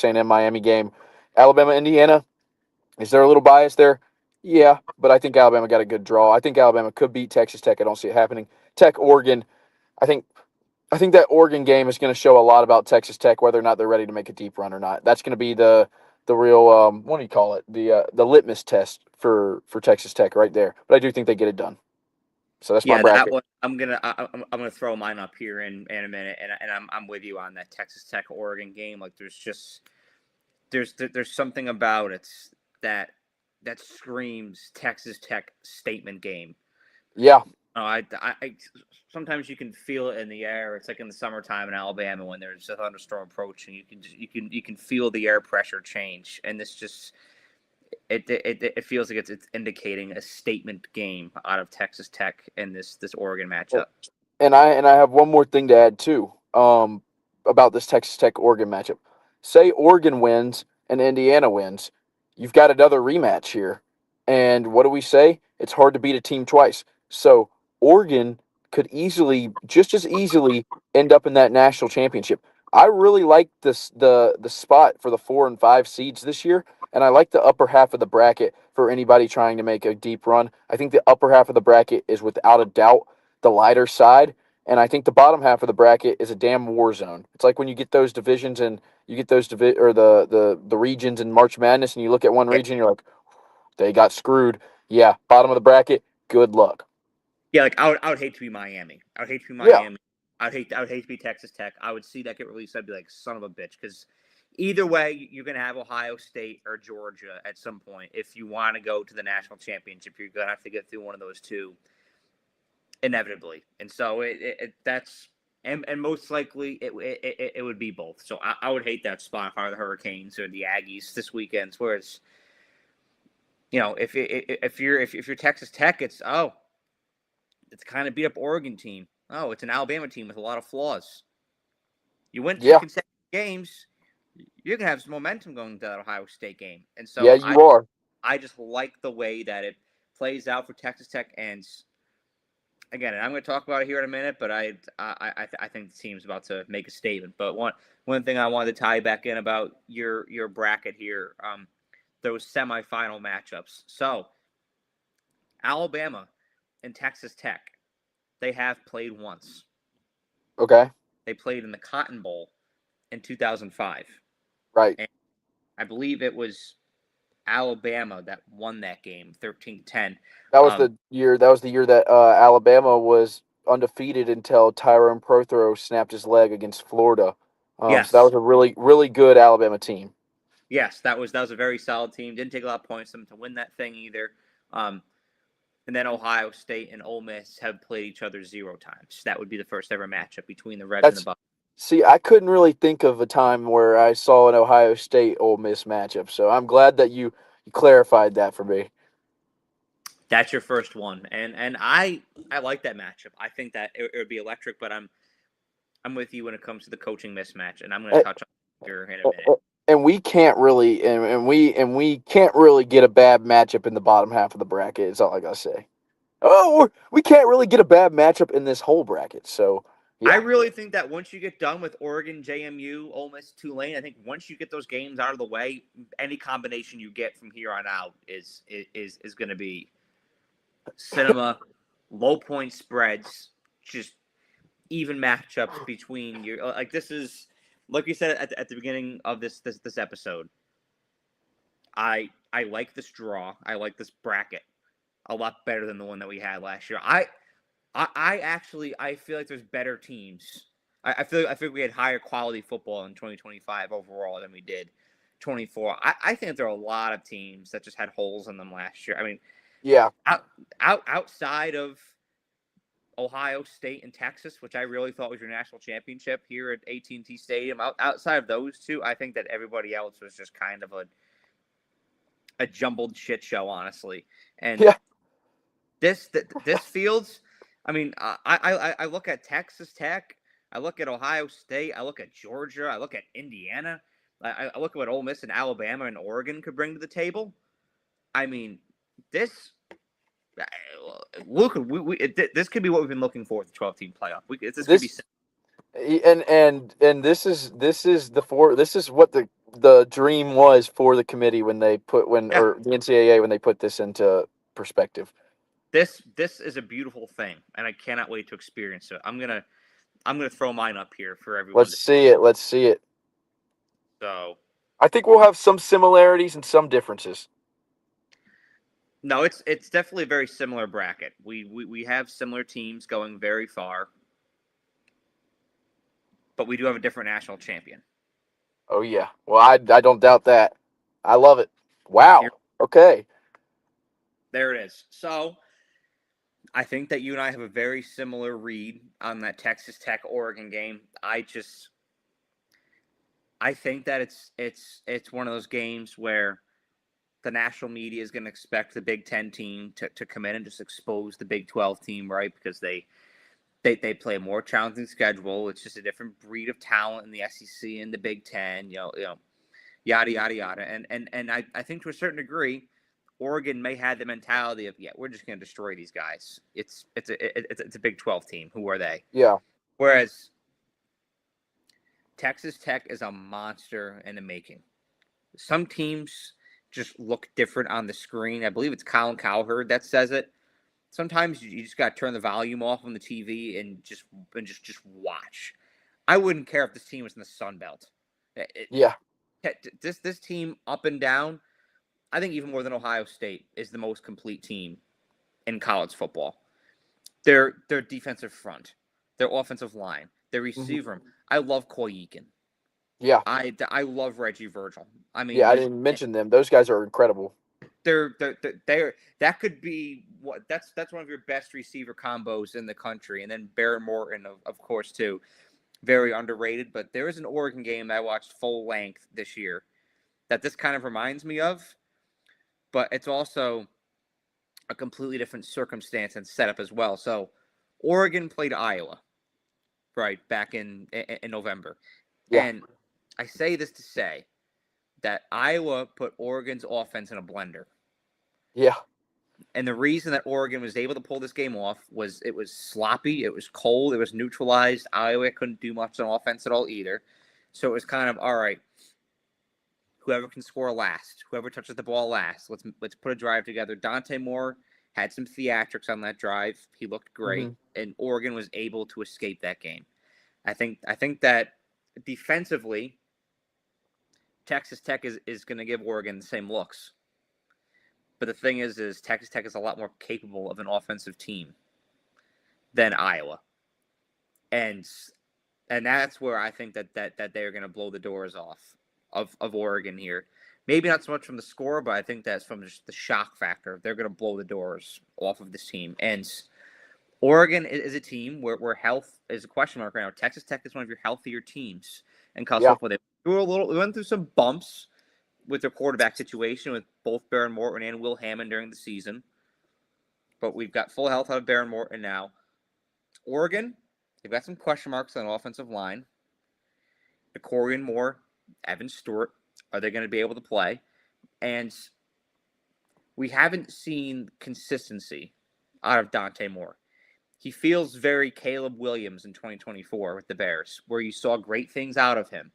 Speaker 2: A&M Miami game. Alabama, Indiana, is there a little bias there? Yeah, but I think Alabama got a good draw. I think Alabama could beat Texas Tech. I don't see it happening. Tech, Oregon. I think I think that Oregon game is going to show a lot about Texas Tech, whether or not they're ready to make a deep run or not. That's going to be the real what do you call it? The litmus test for Texas Tech right there. But I do think they get it done. So that's my
Speaker 1: Yeah, that
Speaker 2: bracket.
Speaker 1: one I'm gonna throw mine up here in a minute, and I'm with you on that Texas Tech Oregon game. Like there's something about it that that screams Texas Tech statement game.
Speaker 2: Yeah,
Speaker 1: Oh, sometimes you can feel it in the air. It's like in the summertime in Alabama when there's a thunderstorm approaching. You can feel the air pressure change, and this just it feels like it's indicating a statement game out of Texas Tech in this Oregon matchup.
Speaker 2: And I have one more thing to add too. About this Texas Tech Oregon matchup. Say Oregon wins and Indiana wins, you've got another rematch here. And what do we say? It's hard to beat a team twice. So Oregon could easily, just as easily, end up in that national championship. I really like the spot for the 4 and 5 seeds this year, and I like the upper half of the bracket for anybody trying to make a deep run. I think the upper half of the bracket is without a doubt the lighter side. And I think the bottom half of the bracket is a damn war zone. It's like when you get those divisions and you get those or the regions in March Madness, and you look at one
Speaker 1: Yeah,
Speaker 2: region, you're like, they got screwed. Yeah, bottom of the bracket, good luck.
Speaker 1: yeah. Like I would hate to be Miami. I would hate to be
Speaker 2: Yeah,
Speaker 1: Miami. I would hate to be Texas Tech. I would see that get released. I'd be like, son of a bitch, because either way, you're gonna have Ohio State or Georgia at some point. If you want to go to the national championship, you're gonna have to get through one of those two inevitably. And so that's and most likely it would be both. So I would hate that spot if I were the Hurricanes or the Aggies this weekend. Whereas if you're Texas Tech, it's kind of beat up Oregon team. Oh, it's an Alabama team with a lot of flaws. You win two
Speaker 2: yeah,
Speaker 1: consecutive games, you're gonna have some momentum going to that Ohio State game. And
Speaker 2: yeah,
Speaker 1: so
Speaker 2: you are.
Speaker 1: I just like the way that it plays out for Texas Tech. And again, and I'm going to talk about it here in a minute, but I think the team's about to make a statement. But one thing I wanted to tie back in about your bracket here, those semifinal matchups. So Alabama and Texas Tech, they have played once.
Speaker 2: Okay,
Speaker 1: They played in the Cotton Bowl in 2005,
Speaker 2: right.
Speaker 1: and I believe it was Alabama that won that game 13-10.
Speaker 2: That was
Speaker 1: Um,
Speaker 2: the year. That was the year that Alabama was undefeated until Tyrone Prothro snapped his leg against Florida. So that
Speaker 1: yes,
Speaker 2: was a really, really good Alabama team.
Speaker 1: yes, that was a very solid team. Didn't take a lot of points for them to win that thing either. Um, And then Ohio State and Ole Miss have played each other 0 times. That would be the first ever matchup between the Reds and the
Speaker 2: That's
Speaker 1: Bucks.
Speaker 2: See, I couldn't really think of a time where I saw an Ohio State Ole Miss matchup. So I'm glad that you clarified that for me.
Speaker 1: That's your first one, and I like that matchup. I think that it would be electric, but I'm with you when it comes to the coaching mismatch, and I'm going to
Speaker 2: And,
Speaker 1: touch on it here in a minute.
Speaker 2: and we can't really and we can't really get a bad matchup in the bottom half of the bracket. Is all I gotta say. Oh, we can't really get a bad matchup in this whole bracket. So
Speaker 1: I
Speaker 2: yeah,
Speaker 1: really think that once you get done with Oregon, JMU, Ole Miss, Tulane, I think once you get those games out of the way, any combination you get from here on out is going to be cinema, low point spreads, just even matchups between your like this is like you said at the beginning of this episode. I like this draw. I like this bracket a lot better than the one that we had last year. I actually I feel like there's better teams. I feel like we had higher quality football in 2025 overall than we did 24. I think there are a lot of teams that just had holes in them last year. I mean,
Speaker 2: yeah,
Speaker 1: out, outside of Ohio State and Texas, which I really thought was your national championship here at AT&T Stadium. Outside of those two, I think that everybody else was just kind of a jumbled shit show, honestly. And
Speaker 2: yeah.
Speaker 1: this fields, I mean, I look at Texas Tech, I look at Ohio State, I look at Georgia, I look at Indiana, I look at what Ole Miss and Alabama and Oregon could bring to the table. I mean, this Luke, this could be what we've been looking for with the 12-team playoff. This could be
Speaker 2: This and this is what the dream was for the committee when they put when
Speaker 1: yeah.
Speaker 2: or the NCAA when they put this into perspective.
Speaker 1: This is a beautiful thing, and I cannot wait to experience it. I'm gonna throw mine up here for everyone
Speaker 2: Let's
Speaker 1: to see.
Speaker 2: see it. Let's see it.
Speaker 1: So
Speaker 2: I think we'll have some similarities and some differences.
Speaker 1: no, it's definitely a very similar bracket. We have similar teams going very far, but we do have a different national champion.
Speaker 2: Oh yeah. Well, I don't doubt that. I love it.
Speaker 1: Here,
Speaker 2: Wow. Okay.
Speaker 1: there it is. So I think that you and I have a very similar read on that Texas Tech Oregon game. I think that it's one of those games where the national media is going to expect the Big Ten team to come in and just expose the Big 12 team, right? Because they play a more challenging schedule. It's just a different breed of talent in the SEC and the Big Ten. Yada yada yada. And I think to a certain degree, Oregon may have the mentality of, yeah, we're just going to destroy these guys. It's a Big 12 team. Who are they?
Speaker 2: Yeah.
Speaker 1: Whereas Texas Tech is a monster in the making. Some teams just look different on the screen. I believe it's Colin Cowherd that says it. Sometimes you just got to turn the volume off on the TV and just watch. I wouldn't care if this team was in the Sun Belt.
Speaker 2: Yeah.
Speaker 1: This team up and down, I think even more than Ohio State, is the most complete team in college football. Their defensive front, their offensive line, their receiver. Mm-hmm. I love Coy Eakin.
Speaker 2: Yeah.
Speaker 1: I love Reggie Virgil. I mean,
Speaker 2: yeah, I didn't mention them. Those guys are incredible.
Speaker 1: They're that could be what that's one of your best receiver combos in the country, and then Baron Morton, of course, too. Very underrated, but there is an Oregon game that I watched full length this year that this kind of reminds me of, but it's also a completely different circumstance and setup as well. So Oregon played Iowa, right, back in November.
Speaker 2: Yeah.
Speaker 1: And I say this to say that Iowa put Oregon's offense in a blender.
Speaker 2: Yeah.
Speaker 1: And the reason that Oregon was able to pull this game off was it was sloppy, it was cold, it was neutralized. Iowa couldn't do much on offense at all either. So it was kind of, all right, whoever can score last, whoever touches the ball last, let's put a drive together. Dante Moore had some theatrics on that drive. He looked great, and Oregon was able to escape that game. I think that defensively, Texas Tech is going to give Oregon the same looks. But the thing is Texas Tech is a lot more capable of an offensive team than Iowa, and that's where I think that they're going to blow the doors off of Oregon here. Maybe not so much from the score, but I think that's from just the shock factor. They're going to blow the doors off of this team. And Oregon is a team where health is a question mark right now. Texas Tech is one of your healthier teams in college football. They went through some bumps with their quarterback situation with both Baron Morton and Will Hammond during the season. But we've got full health out of Baron Morton now. Oregon, they've got some question marks on the offensive line. Corian Moore, Evan Stewart, are they going to be able to play? And we haven't seen consistency out of Dante Moore. He feels very Caleb Williams in 2024 with the Bears, where you saw great things out of him,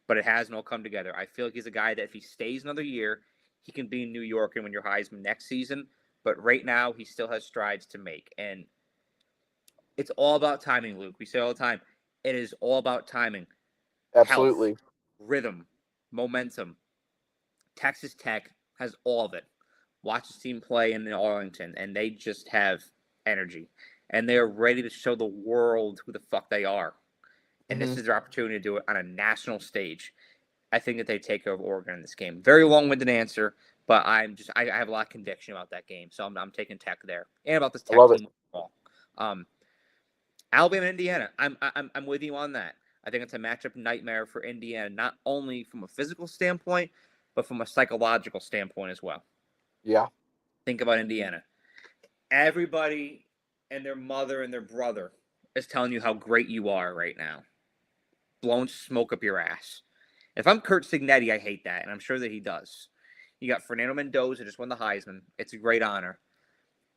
Speaker 1: but it hasn't all come together. I feel like he's a guy that if he stays another year, he can be in New York and win your Heisman next season. But right now, he still has strides to make. And it's all about timing, Luke. We say all the time, it is all about timing.
Speaker 2: Absolutely.
Speaker 1: Health, rhythm, momentum. Texas Tech has all of it. Watch this team play in Arlington, and they just have energy. And they're ready to show the world who the fuck they are. And this is their opportunity to do it on a national stage. I think that they take over Oregon in this game. Very long-winded answer, but I have a lot of conviction about that game, so I'm taking Tech there and about this Tech team overall. Alabama, Indiana. I'm with you on that. I think it's a matchup nightmare for Indiana, not only from a physical standpoint, but from a psychological standpoint as well.
Speaker 2: Yeah.
Speaker 1: Think about Indiana. Everybody and their mother and their brother is telling you how great you are right now. Blowing smoke up your ass. If I'm Kurt Signetti, I hate that, and I'm sure that he does. You got Fernando Mendoza just won the Heisman. It's a great honor.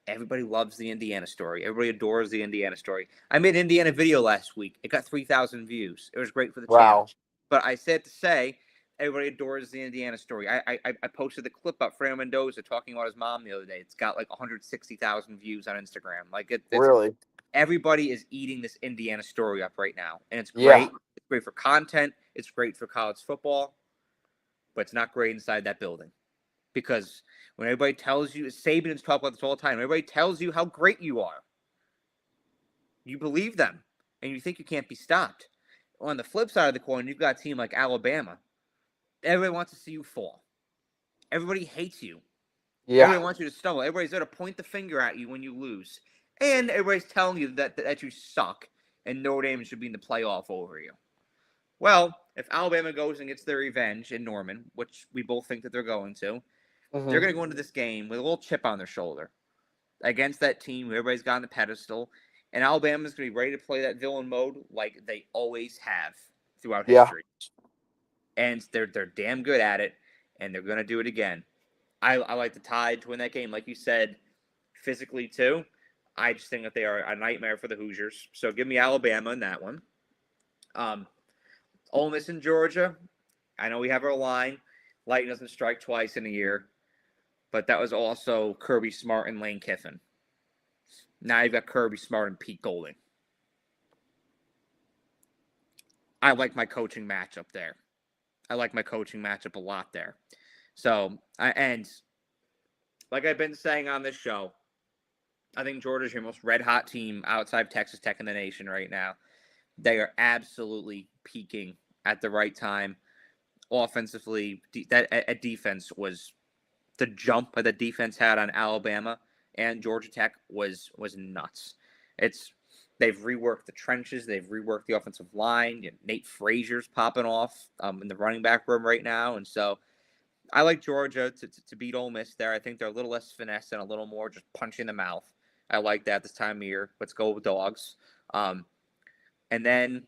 Speaker 1: Everybody loves the Indiana story. Everybody adores the Indiana story. I made an Indiana video last week. It got 3,000 views. It was great for the channel. But I said to say, everybody adores the Indiana story. I posted the clip about Fernando Mendoza talking about his mom the other day. It's got like 160,000 views on Instagram. Like it's
Speaker 2: really,
Speaker 1: everybody is eating this Indiana story up right now, and it's great. Yeah. It's great for content. It's great for college football, but it's not great inside that building. Because when everybody tells you, Saban is talking about this all the time, everybody tells you how great you are. You believe them, and you think you can't be stopped. On the flip side of the coin, you've got a team like Alabama. Everybody wants to see you fall. Everybody hates you.
Speaker 2: Yeah.
Speaker 1: Everybody wants you to stumble. Everybody's there to point the finger at you when you lose. And everybody's telling you that you suck and Notre Dame should be in the playoff over you. Well, if Alabama goes and gets their revenge in Norman, which we both think that they're going to, they're
Speaker 2: Hmm.
Speaker 1: going to go into this game with a little chip on their shoulder against that team who everybody's got on the pedestal. And Alabama's going to be ready to play that villain mode like they always have throughout
Speaker 2: Yeah.
Speaker 1: history. And they're damn good at it, and they're going to do it again. I like the Tide to win that game, like you said, physically too. I just think that they are a nightmare for the Hoosiers. So give me Alabama in that one. Um, Ole Miss in Georgia. I know we have our line. Lightning doesn't strike twice in a year, but that was also Kirby Smart and Lane Kiffin. Now you've got Kirby Smart and Pete Golding. I like my coaching matchup there. I like my coaching matchup a lot there. So, and like I've been saying on this show, I think Georgia's your most red hot team outside of Texas Tech in the nation right now. They are absolutely peaking at the right time. Offensively, that at defense was the jump that the defense had on Alabama and Georgia Tech was nuts. It's they've reworked the trenches, they've reworked the offensive line. Nate Frazier's popping off in the running back room right now, and so I like Georgia to beat Ole Miss there. I think they're a little less finesse and a little more just punch in the mouth. I like that this time of year. Let's go with dogs. And then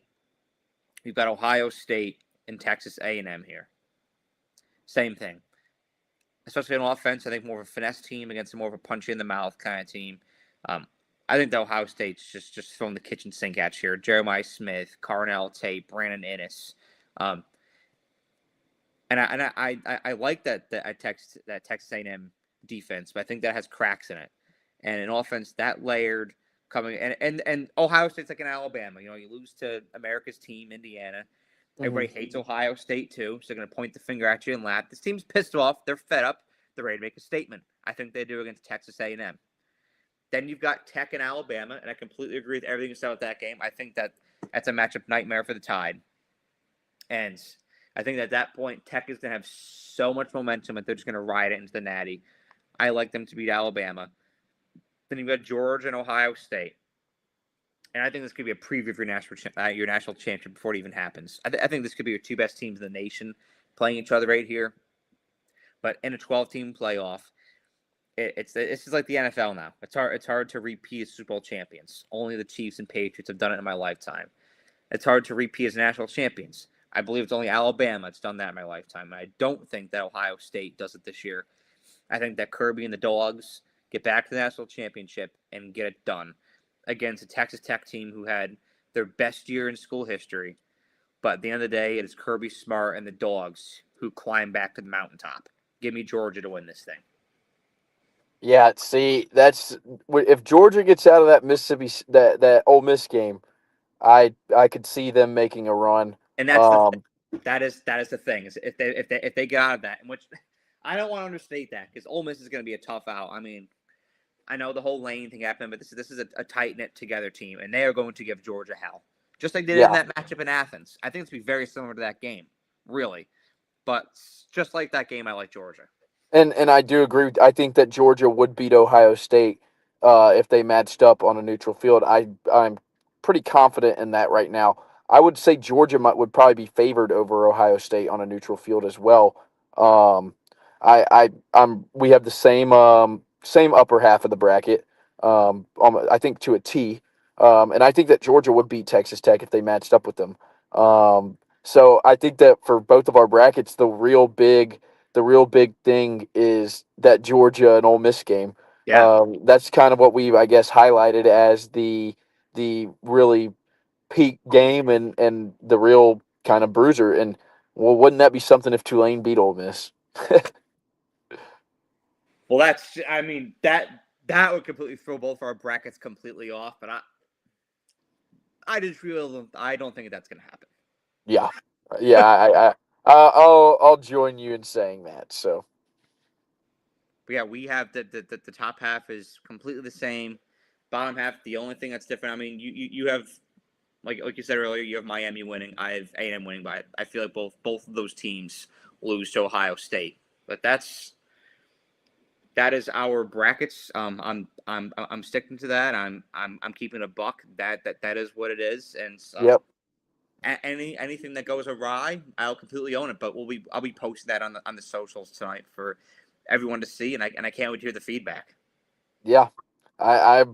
Speaker 1: you've got Ohio State and Texas A&M here. Same thing. Especially on offense, I think more of a finesse team against more of a punch in the mouth kind of team. I think the Ohio State's just throwing the kitchen sink at you here. Jeremiah Smith, Carnell Tate, Brandon Inniss. And I like that Texas A&M defense, but I think that has cracks in it. And an offense that layered coming and Ohio State's like an Alabama. You lose to America's team, Indiana.
Speaker 2: Hmm.
Speaker 1: Everybody hates Ohio State too, so they're going to point the finger at you and laugh. This team's pissed off. They're fed up. They're ready to make a statement. I think they do against Texas A&M. Then you've got Tech and Alabama, and I completely agree with everything you said about that game. I think that's a matchup nightmare for the Tide. And I think at that point, Tech is going to have so much momentum that they're just going to ride it into the Natty. I like them to beat Alabama. Then you've got Georgia and Ohio State. And I think this could be a preview of your national championship before it even happens. I think this could be your two best teams in the nation playing each other right here. But in a 12-team playoff, it's just like the NFL now. It's hard to repeat as Super Bowl champions. Only the Chiefs and Patriots have done it in my lifetime. It's hard to repeat as national champions. I believe it's only Alabama that's done that in my lifetime. And I don't think that Ohio State does it this year. I think that Kirby and the Dogs get back to the national championship and get it done against a Texas Tech team who had their best year in school history. But at the end of the day, it is Kirby Smart and the Dogs who climb back to the mountaintop. Give me Georgia to win this thing.
Speaker 2: Yeah. See, that's if Georgia gets out of that that Ole Miss game, I could see them making a run.
Speaker 1: And that's the thing. That is the thing. Is if they get out of that, in which I don't want to understate that because Ole Miss is going to be a tough out. I mean, I know the whole lane thing happened, but this is a tight knit together team, and they are going to give Georgia hell, just like they did in
Speaker 2: Yeah.
Speaker 1: that matchup in Athens. I think it's going to be very similar to that game, really. But just like that game, I like Georgia.
Speaker 2: And I do agree. I think that Georgia would beat Ohio State if they matched up on a neutral field. I'm pretty confident in that right now. I would say Georgia would probably be favored over Ohio State on a neutral field as well. Um, we have the same upper half of the bracket. I think to a T. And I think that Georgia would beat Texas Tech if they matched up with them. So I think that for both of our brackets, the real big thing is that Georgia and Ole Miss game.
Speaker 1: Yeah.
Speaker 2: That's kind of what we, I guess, highlighted as the really peak game and the real kind of bruiser. And well, wouldn't that be something if Tulane beat Ole Miss?
Speaker 1: Well, I mean that would completely throw both our brackets completely off. But I don't think that's going to happen.
Speaker 2: Yeah, yeah. I'll join you in saying that. So
Speaker 1: But yeah, we have the top half is completely the same. Bottom half, the only thing that's different. I mean, you have like you said earlier, you have Miami winning. I have A&M winning, but I feel like both of those teams lose to Ohio State. But that is our brackets. I'm sticking to that. I'm keeping a buck. That is what it is. And
Speaker 2: Yep.
Speaker 1: anything that goes awry, I'll completely own it. But I'll be posting that on the socials tonight for everyone to see, and I can't wait to hear the feedback.
Speaker 2: Yeah. I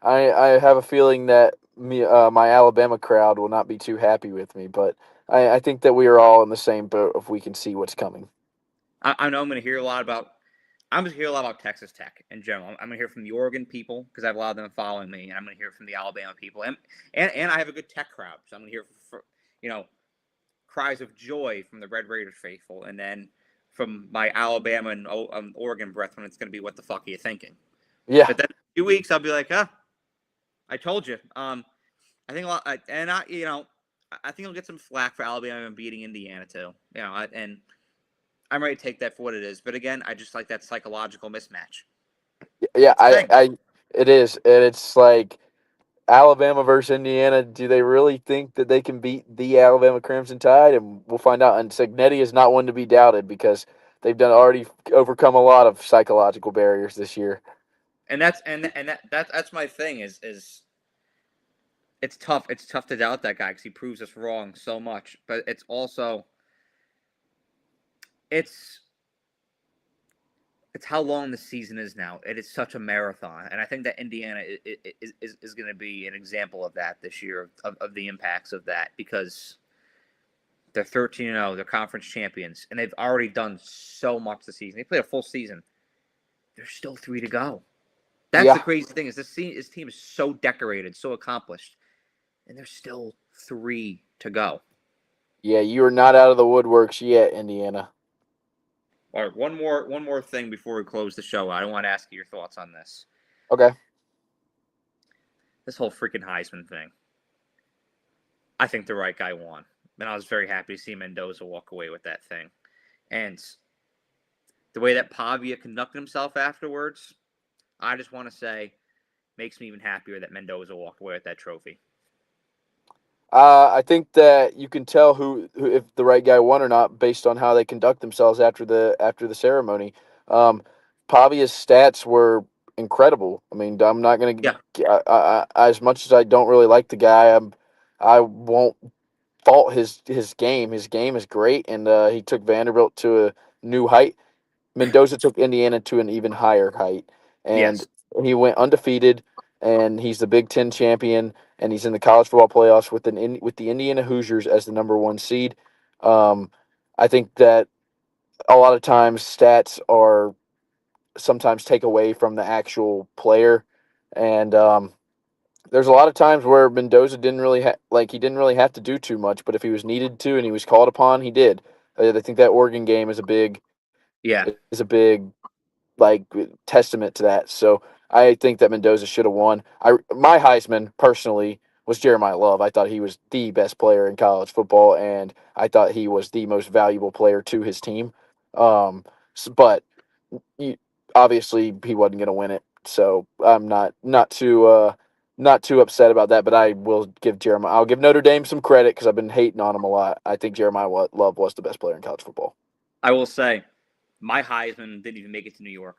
Speaker 2: I have a feeling that my Alabama crowd will not be too happy with me, but I think that we are all in the same boat if we can see what's coming.
Speaker 1: I know I'm going to hear a lot about. I'm going to hear a lot about Texas Tech in general. I'm going to hear from the Oregon people because I have a lot of them following me, and I'm going to hear from the Alabama people, and I have a good Tech crowd, so I'm going to hear you know cries of joy from the Red Raiders faithful, and then from my Alabama and Oregon brethren, it's going to be what the fuck are you thinking?
Speaker 2: Yeah.
Speaker 1: But then in a few weeks, I'll be like, I told you. I think a lot, and I think I'll get some flack for Alabama beating Indiana too. And I'm ready to take that for what it is. But again, I just like that psychological mismatch.
Speaker 2: Yeah,
Speaker 1: It's a thing.
Speaker 2: it is. And it's like Alabama versus Indiana. Do they really think that they can beat the Alabama Crimson Tide? And we'll find out. And Cignetti is not one to be doubted because they've done already overcome a lot of psychological barriers this year.
Speaker 1: And that's my thing is it's tough. It's tough to doubt that guy because he proves us wrong so much. But it's also it's it's how long the season is now. It is such a marathon, and I think that Indiana is going to be an example of that this year of the impacts of that because they're 13-0, they're conference champions, and they've already done so much this season. They played a full season. There's still 3 to go. That's the
Speaker 2: Yeah.
Speaker 1: crazy thing is this team is so decorated, so accomplished, and there's still 3 to go.
Speaker 2: Yeah, you are not out of the woodworks yet, Indiana.
Speaker 1: All right, one more thing before we close the show. I want to ask you your thoughts on this.
Speaker 2: Okay.
Speaker 1: This whole freaking Heisman thing. I think the right guy won. And I was very happy to see Mendoza walk away with that thing. And the way that Pavia conducted himself afterwards, I just want to say, makes me even happier that Mendoza walked away with that trophy.
Speaker 2: I think that you can tell who if the right guy won or not based on how they conduct themselves after the ceremony. Um, Pavia's stats were incredible. I mean, I'm not going
Speaker 1: Yeah,
Speaker 2: to as much as I don't really like the guy, I won't fault his game. His game is great, and he took Vanderbilt to a new height. Mendoza took Indiana to an even higher height, and
Speaker 1: yes.
Speaker 2: he went undefeated. And he's the Big Ten champion, and he's in the college football playoffs with the Indiana Hoosiers as the number one seed. Um, I think that a lot of times stats are sometimes take away from the actual player, and there's a lot of times where Mendoza didn't really he didn't really have to do too much, but if he was needed to and he was called upon, he did. I think that Oregon game
Speaker 1: Yeah.
Speaker 2: is a big like testament to that. So I think that Mendoza should have won. My Heisman personally was Jeremiah Love. I thought he was the best player in college football, and I thought he was the most valuable player to his team. But you, obviously he wasn't going to win it, so I'm not too upset about that. But I will give Jeremiah. I'll give Notre Dame some credit because I've been hating on him a lot. I think Jeremiah Love was the best player in college football.
Speaker 1: I will say, my Heisman didn't even make it to New York.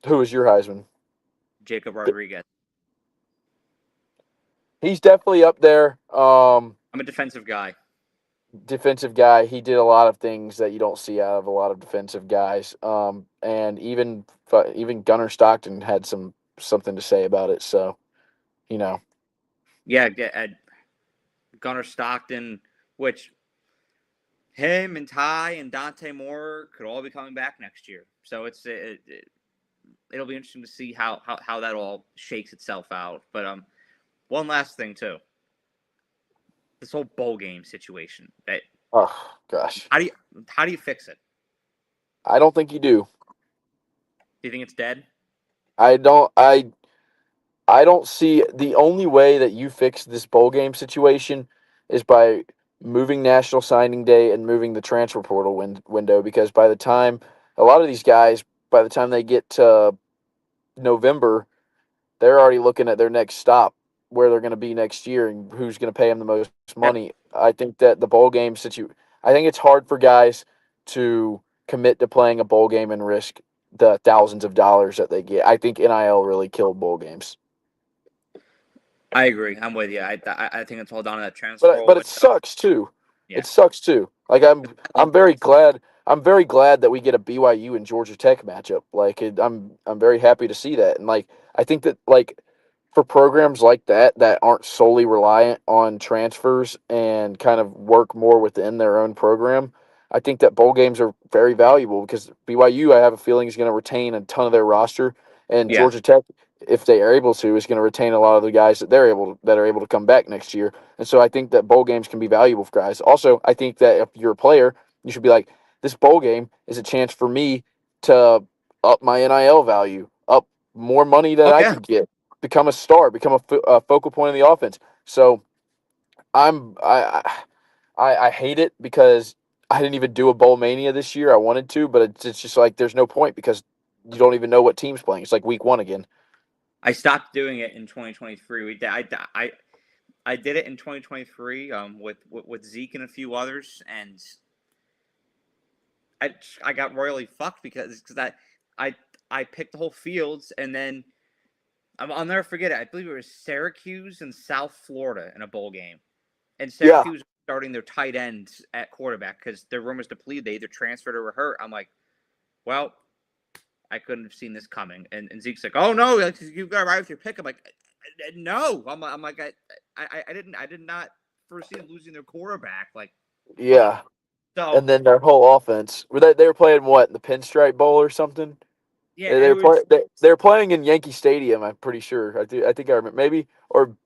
Speaker 2: Who was your Heisman?
Speaker 1: Jacob Rodriguez.
Speaker 2: He's definitely up there.
Speaker 1: I'm a defensive guy.
Speaker 2: Defensive guy. He did a lot of things that you don't see out of a lot of defensive guys. And even Gunnar Stockton had something to say about it. So you know,
Speaker 1: Yeah, Gunnar Stockton, which him and Ty and Dante Moore could all be coming back next year. So it'll be interesting to see how that all shakes itself out. But one last thing too, this whole bowl game situation.
Speaker 2: oh gosh,
Speaker 1: How do you fix it?
Speaker 2: I don't think you do.
Speaker 1: Do you think it's dead?
Speaker 2: I don't. I don't see the only way that you fix this bowl game situation is by moving National Signing Day and moving the transfer portal window because by the time a lot of these guys, by the time they get to November, they're already looking at their next stop, where they're going to be next year, and who's going to pay them the most
Speaker 1: Yep.
Speaker 2: money. I think that the bowl game I think it's hard for guys to commit to playing a bowl game and risk the thousands of dollars that they get. I think NIL really killed bowl games.
Speaker 1: I agree. I'm with you. I think it's all down to that transfer
Speaker 2: But
Speaker 1: rule.
Speaker 2: it sucks too.
Speaker 1: Yeah.
Speaker 2: It sucks too. Like I'm very glad. I'm very glad that we get a BYU and Georgia Tech matchup. I'm very happy to see that. And I think that for programs like that aren't solely reliant on transfers and kind of work more within their own program, I think that bowl games are very valuable because BYU, I have a feeling, is going to retain a ton of their roster, and
Speaker 1: Yeah.
Speaker 2: Georgia Tech, if they are able to, is going to retain a lot of the guys that are able to come back next year. And so I think that bowl games can be valuable for guys. Also, I think that if you're a player, you should be like, this bowl game is a chance for me to up my NIL value, up more money that
Speaker 1: Oh
Speaker 2: I
Speaker 1: yeah.
Speaker 2: could get, become a star, become a focal point of the offense. So I'm I hate it because I didn't even do a bowl mania this year. I wanted to, but it's just like there's no point because you don't even know what team's playing. It's like week one again.
Speaker 1: I stopped doing it in 2023. I did it in 2023 with Zeke and a few others, and I got royally fucked because I I picked the whole fields, and then I'll never forget it. I believe it was Syracuse and South Florida in a bowl game, and
Speaker 2: Yeah,
Speaker 1: Syracuse starting their tight ends at quarterback because their room was depleted. They either transferred or were hurt. I'm like, well, I couldn't have seen this coming. And Zeke's like, oh no, like, you got right with your pick. I'm like, no. I'm like, I did not foresee them losing their quarterback. Like, fuck.
Speaker 2: yeah.
Speaker 1: So
Speaker 2: And then their whole offense. They were playing what, in the Pinstripe Bowl or something?
Speaker 1: yeah,
Speaker 2: They
Speaker 1: it
Speaker 2: were
Speaker 1: was
Speaker 2: they were playing in Yankee Stadium. I'm pretty sure. I think I remember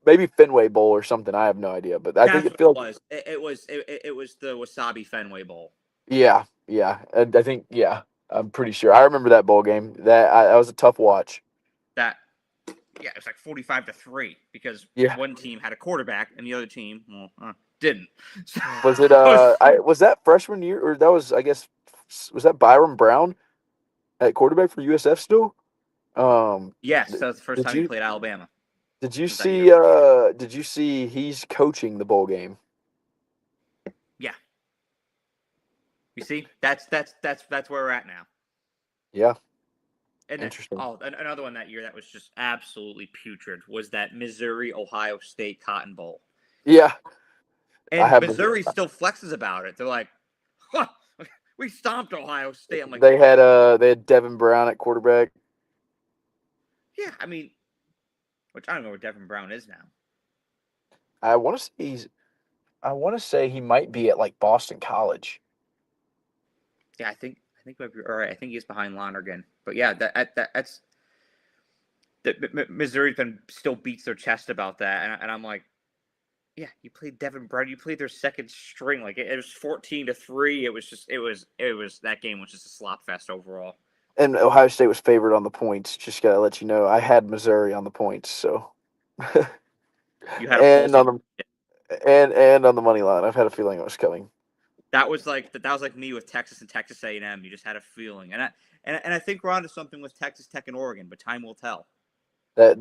Speaker 2: maybe Fenway Bowl or something. I have no idea, but I think
Speaker 1: that's
Speaker 2: it
Speaker 1: what it
Speaker 2: feels
Speaker 1: was. It was the Wasabi Fenway Bowl.
Speaker 2: yeah. And I think I'm pretty sure. I remember that bowl game. That was a tough watch.
Speaker 1: That yeah, it was like 45-3 because
Speaker 2: Yeah.
Speaker 1: one team had a quarterback and the other team didn't. So,
Speaker 2: Was it was that freshman year, or that was, I guess, was that Byron Brown at quarterback for USF still?
Speaker 1: yes, that was the first
Speaker 2: Did
Speaker 1: time he
Speaker 2: you
Speaker 1: played Alabama.
Speaker 2: did you
Speaker 1: Was that year?
Speaker 2: see did you see he's coaching the bowl game?
Speaker 1: Yeah, you see, that's where we're at now.
Speaker 2: Yeah,
Speaker 1: And then,
Speaker 2: interesting.
Speaker 1: another one that year that was just absolutely putrid was that Missouri Ohio State Cotton Bowl.
Speaker 2: Yeah, I
Speaker 1: And
Speaker 2: have
Speaker 1: Missouri still flexes about it. They're like, huh, we stomped Ohio State. I'm like,
Speaker 2: they had Devin Brown at quarterback.
Speaker 1: yeah, I mean, which I don't know where Devin Brown is now.
Speaker 2: I want to say I want to say he might be at like Boston College.
Speaker 1: Yeah, I think might be all right. I think he's behind Lonergan. But yeah, that's Missouri's been still beats their chest about that, and I'm like, yeah, you played Devin Brown. You played their second string. Like it was 14-3. It was that game was just a slop fest overall.
Speaker 2: And Ohio State was favored on the points. Just gotta let you know, I had Missouri on the points, so
Speaker 1: You had a full
Speaker 2: and
Speaker 1: season.
Speaker 2: on and on the money line. I've had a feeling it was coming.
Speaker 1: That was like me with Texas and Texas A&M. You just had a feeling, and I think we're onto something with Texas Tech and Oregon, but time will tell.
Speaker 2: I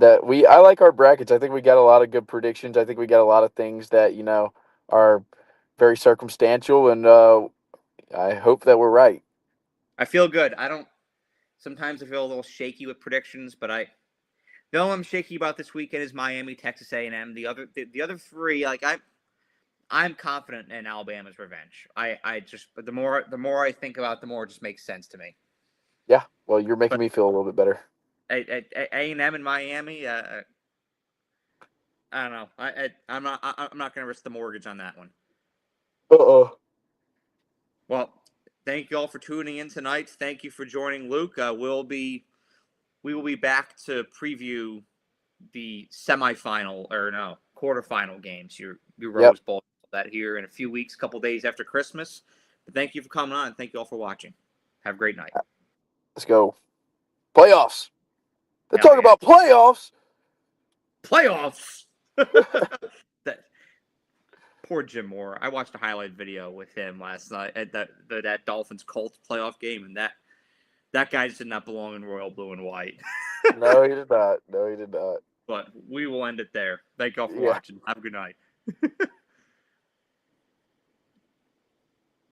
Speaker 2: like our brackets. I think we got a lot of good predictions. I think we got a lot of things that are very circumstantial, and I hope that we're right.
Speaker 1: I feel good. I don't. Sometimes I feel a little shaky with predictions, but the only I'm shaky about this weekend is Miami, Texas A&M. The other three, like I'm confident in Alabama's revenge. I just the more I think about it, the more it just makes sense to me.
Speaker 2: Yeah. Well, you're making
Speaker 1: But
Speaker 2: me feel a little bit better.
Speaker 1: A&M and Miami, I don't know. I'm not going to risk the mortgage on that one.
Speaker 2: Uh-oh.
Speaker 1: Well, thank you all for tuning in tonight. Thank you for joining Luke. We will be back to preview the semifinal or no quarterfinal games. Your
Speaker 2: Yep.
Speaker 1: Rose Bowl that here in a few weeks, couple days after Christmas. But thank you for coming on. Thank you all for watching. Have a great night.
Speaker 2: Let's go. Playoffs. They're
Speaker 1: Hell
Speaker 2: talking
Speaker 1: yeah.
Speaker 2: about playoffs.
Speaker 1: Playoffs. That poor Jim Moore. I watched a highlight video with him last night at that Dolphins Colts playoff game, and that guy just did not belong in royal blue and white.
Speaker 2: No, he did not. No, he did not.
Speaker 1: But we will end it there. Thank you all for
Speaker 2: Yeah.
Speaker 1: watching. Have a good night.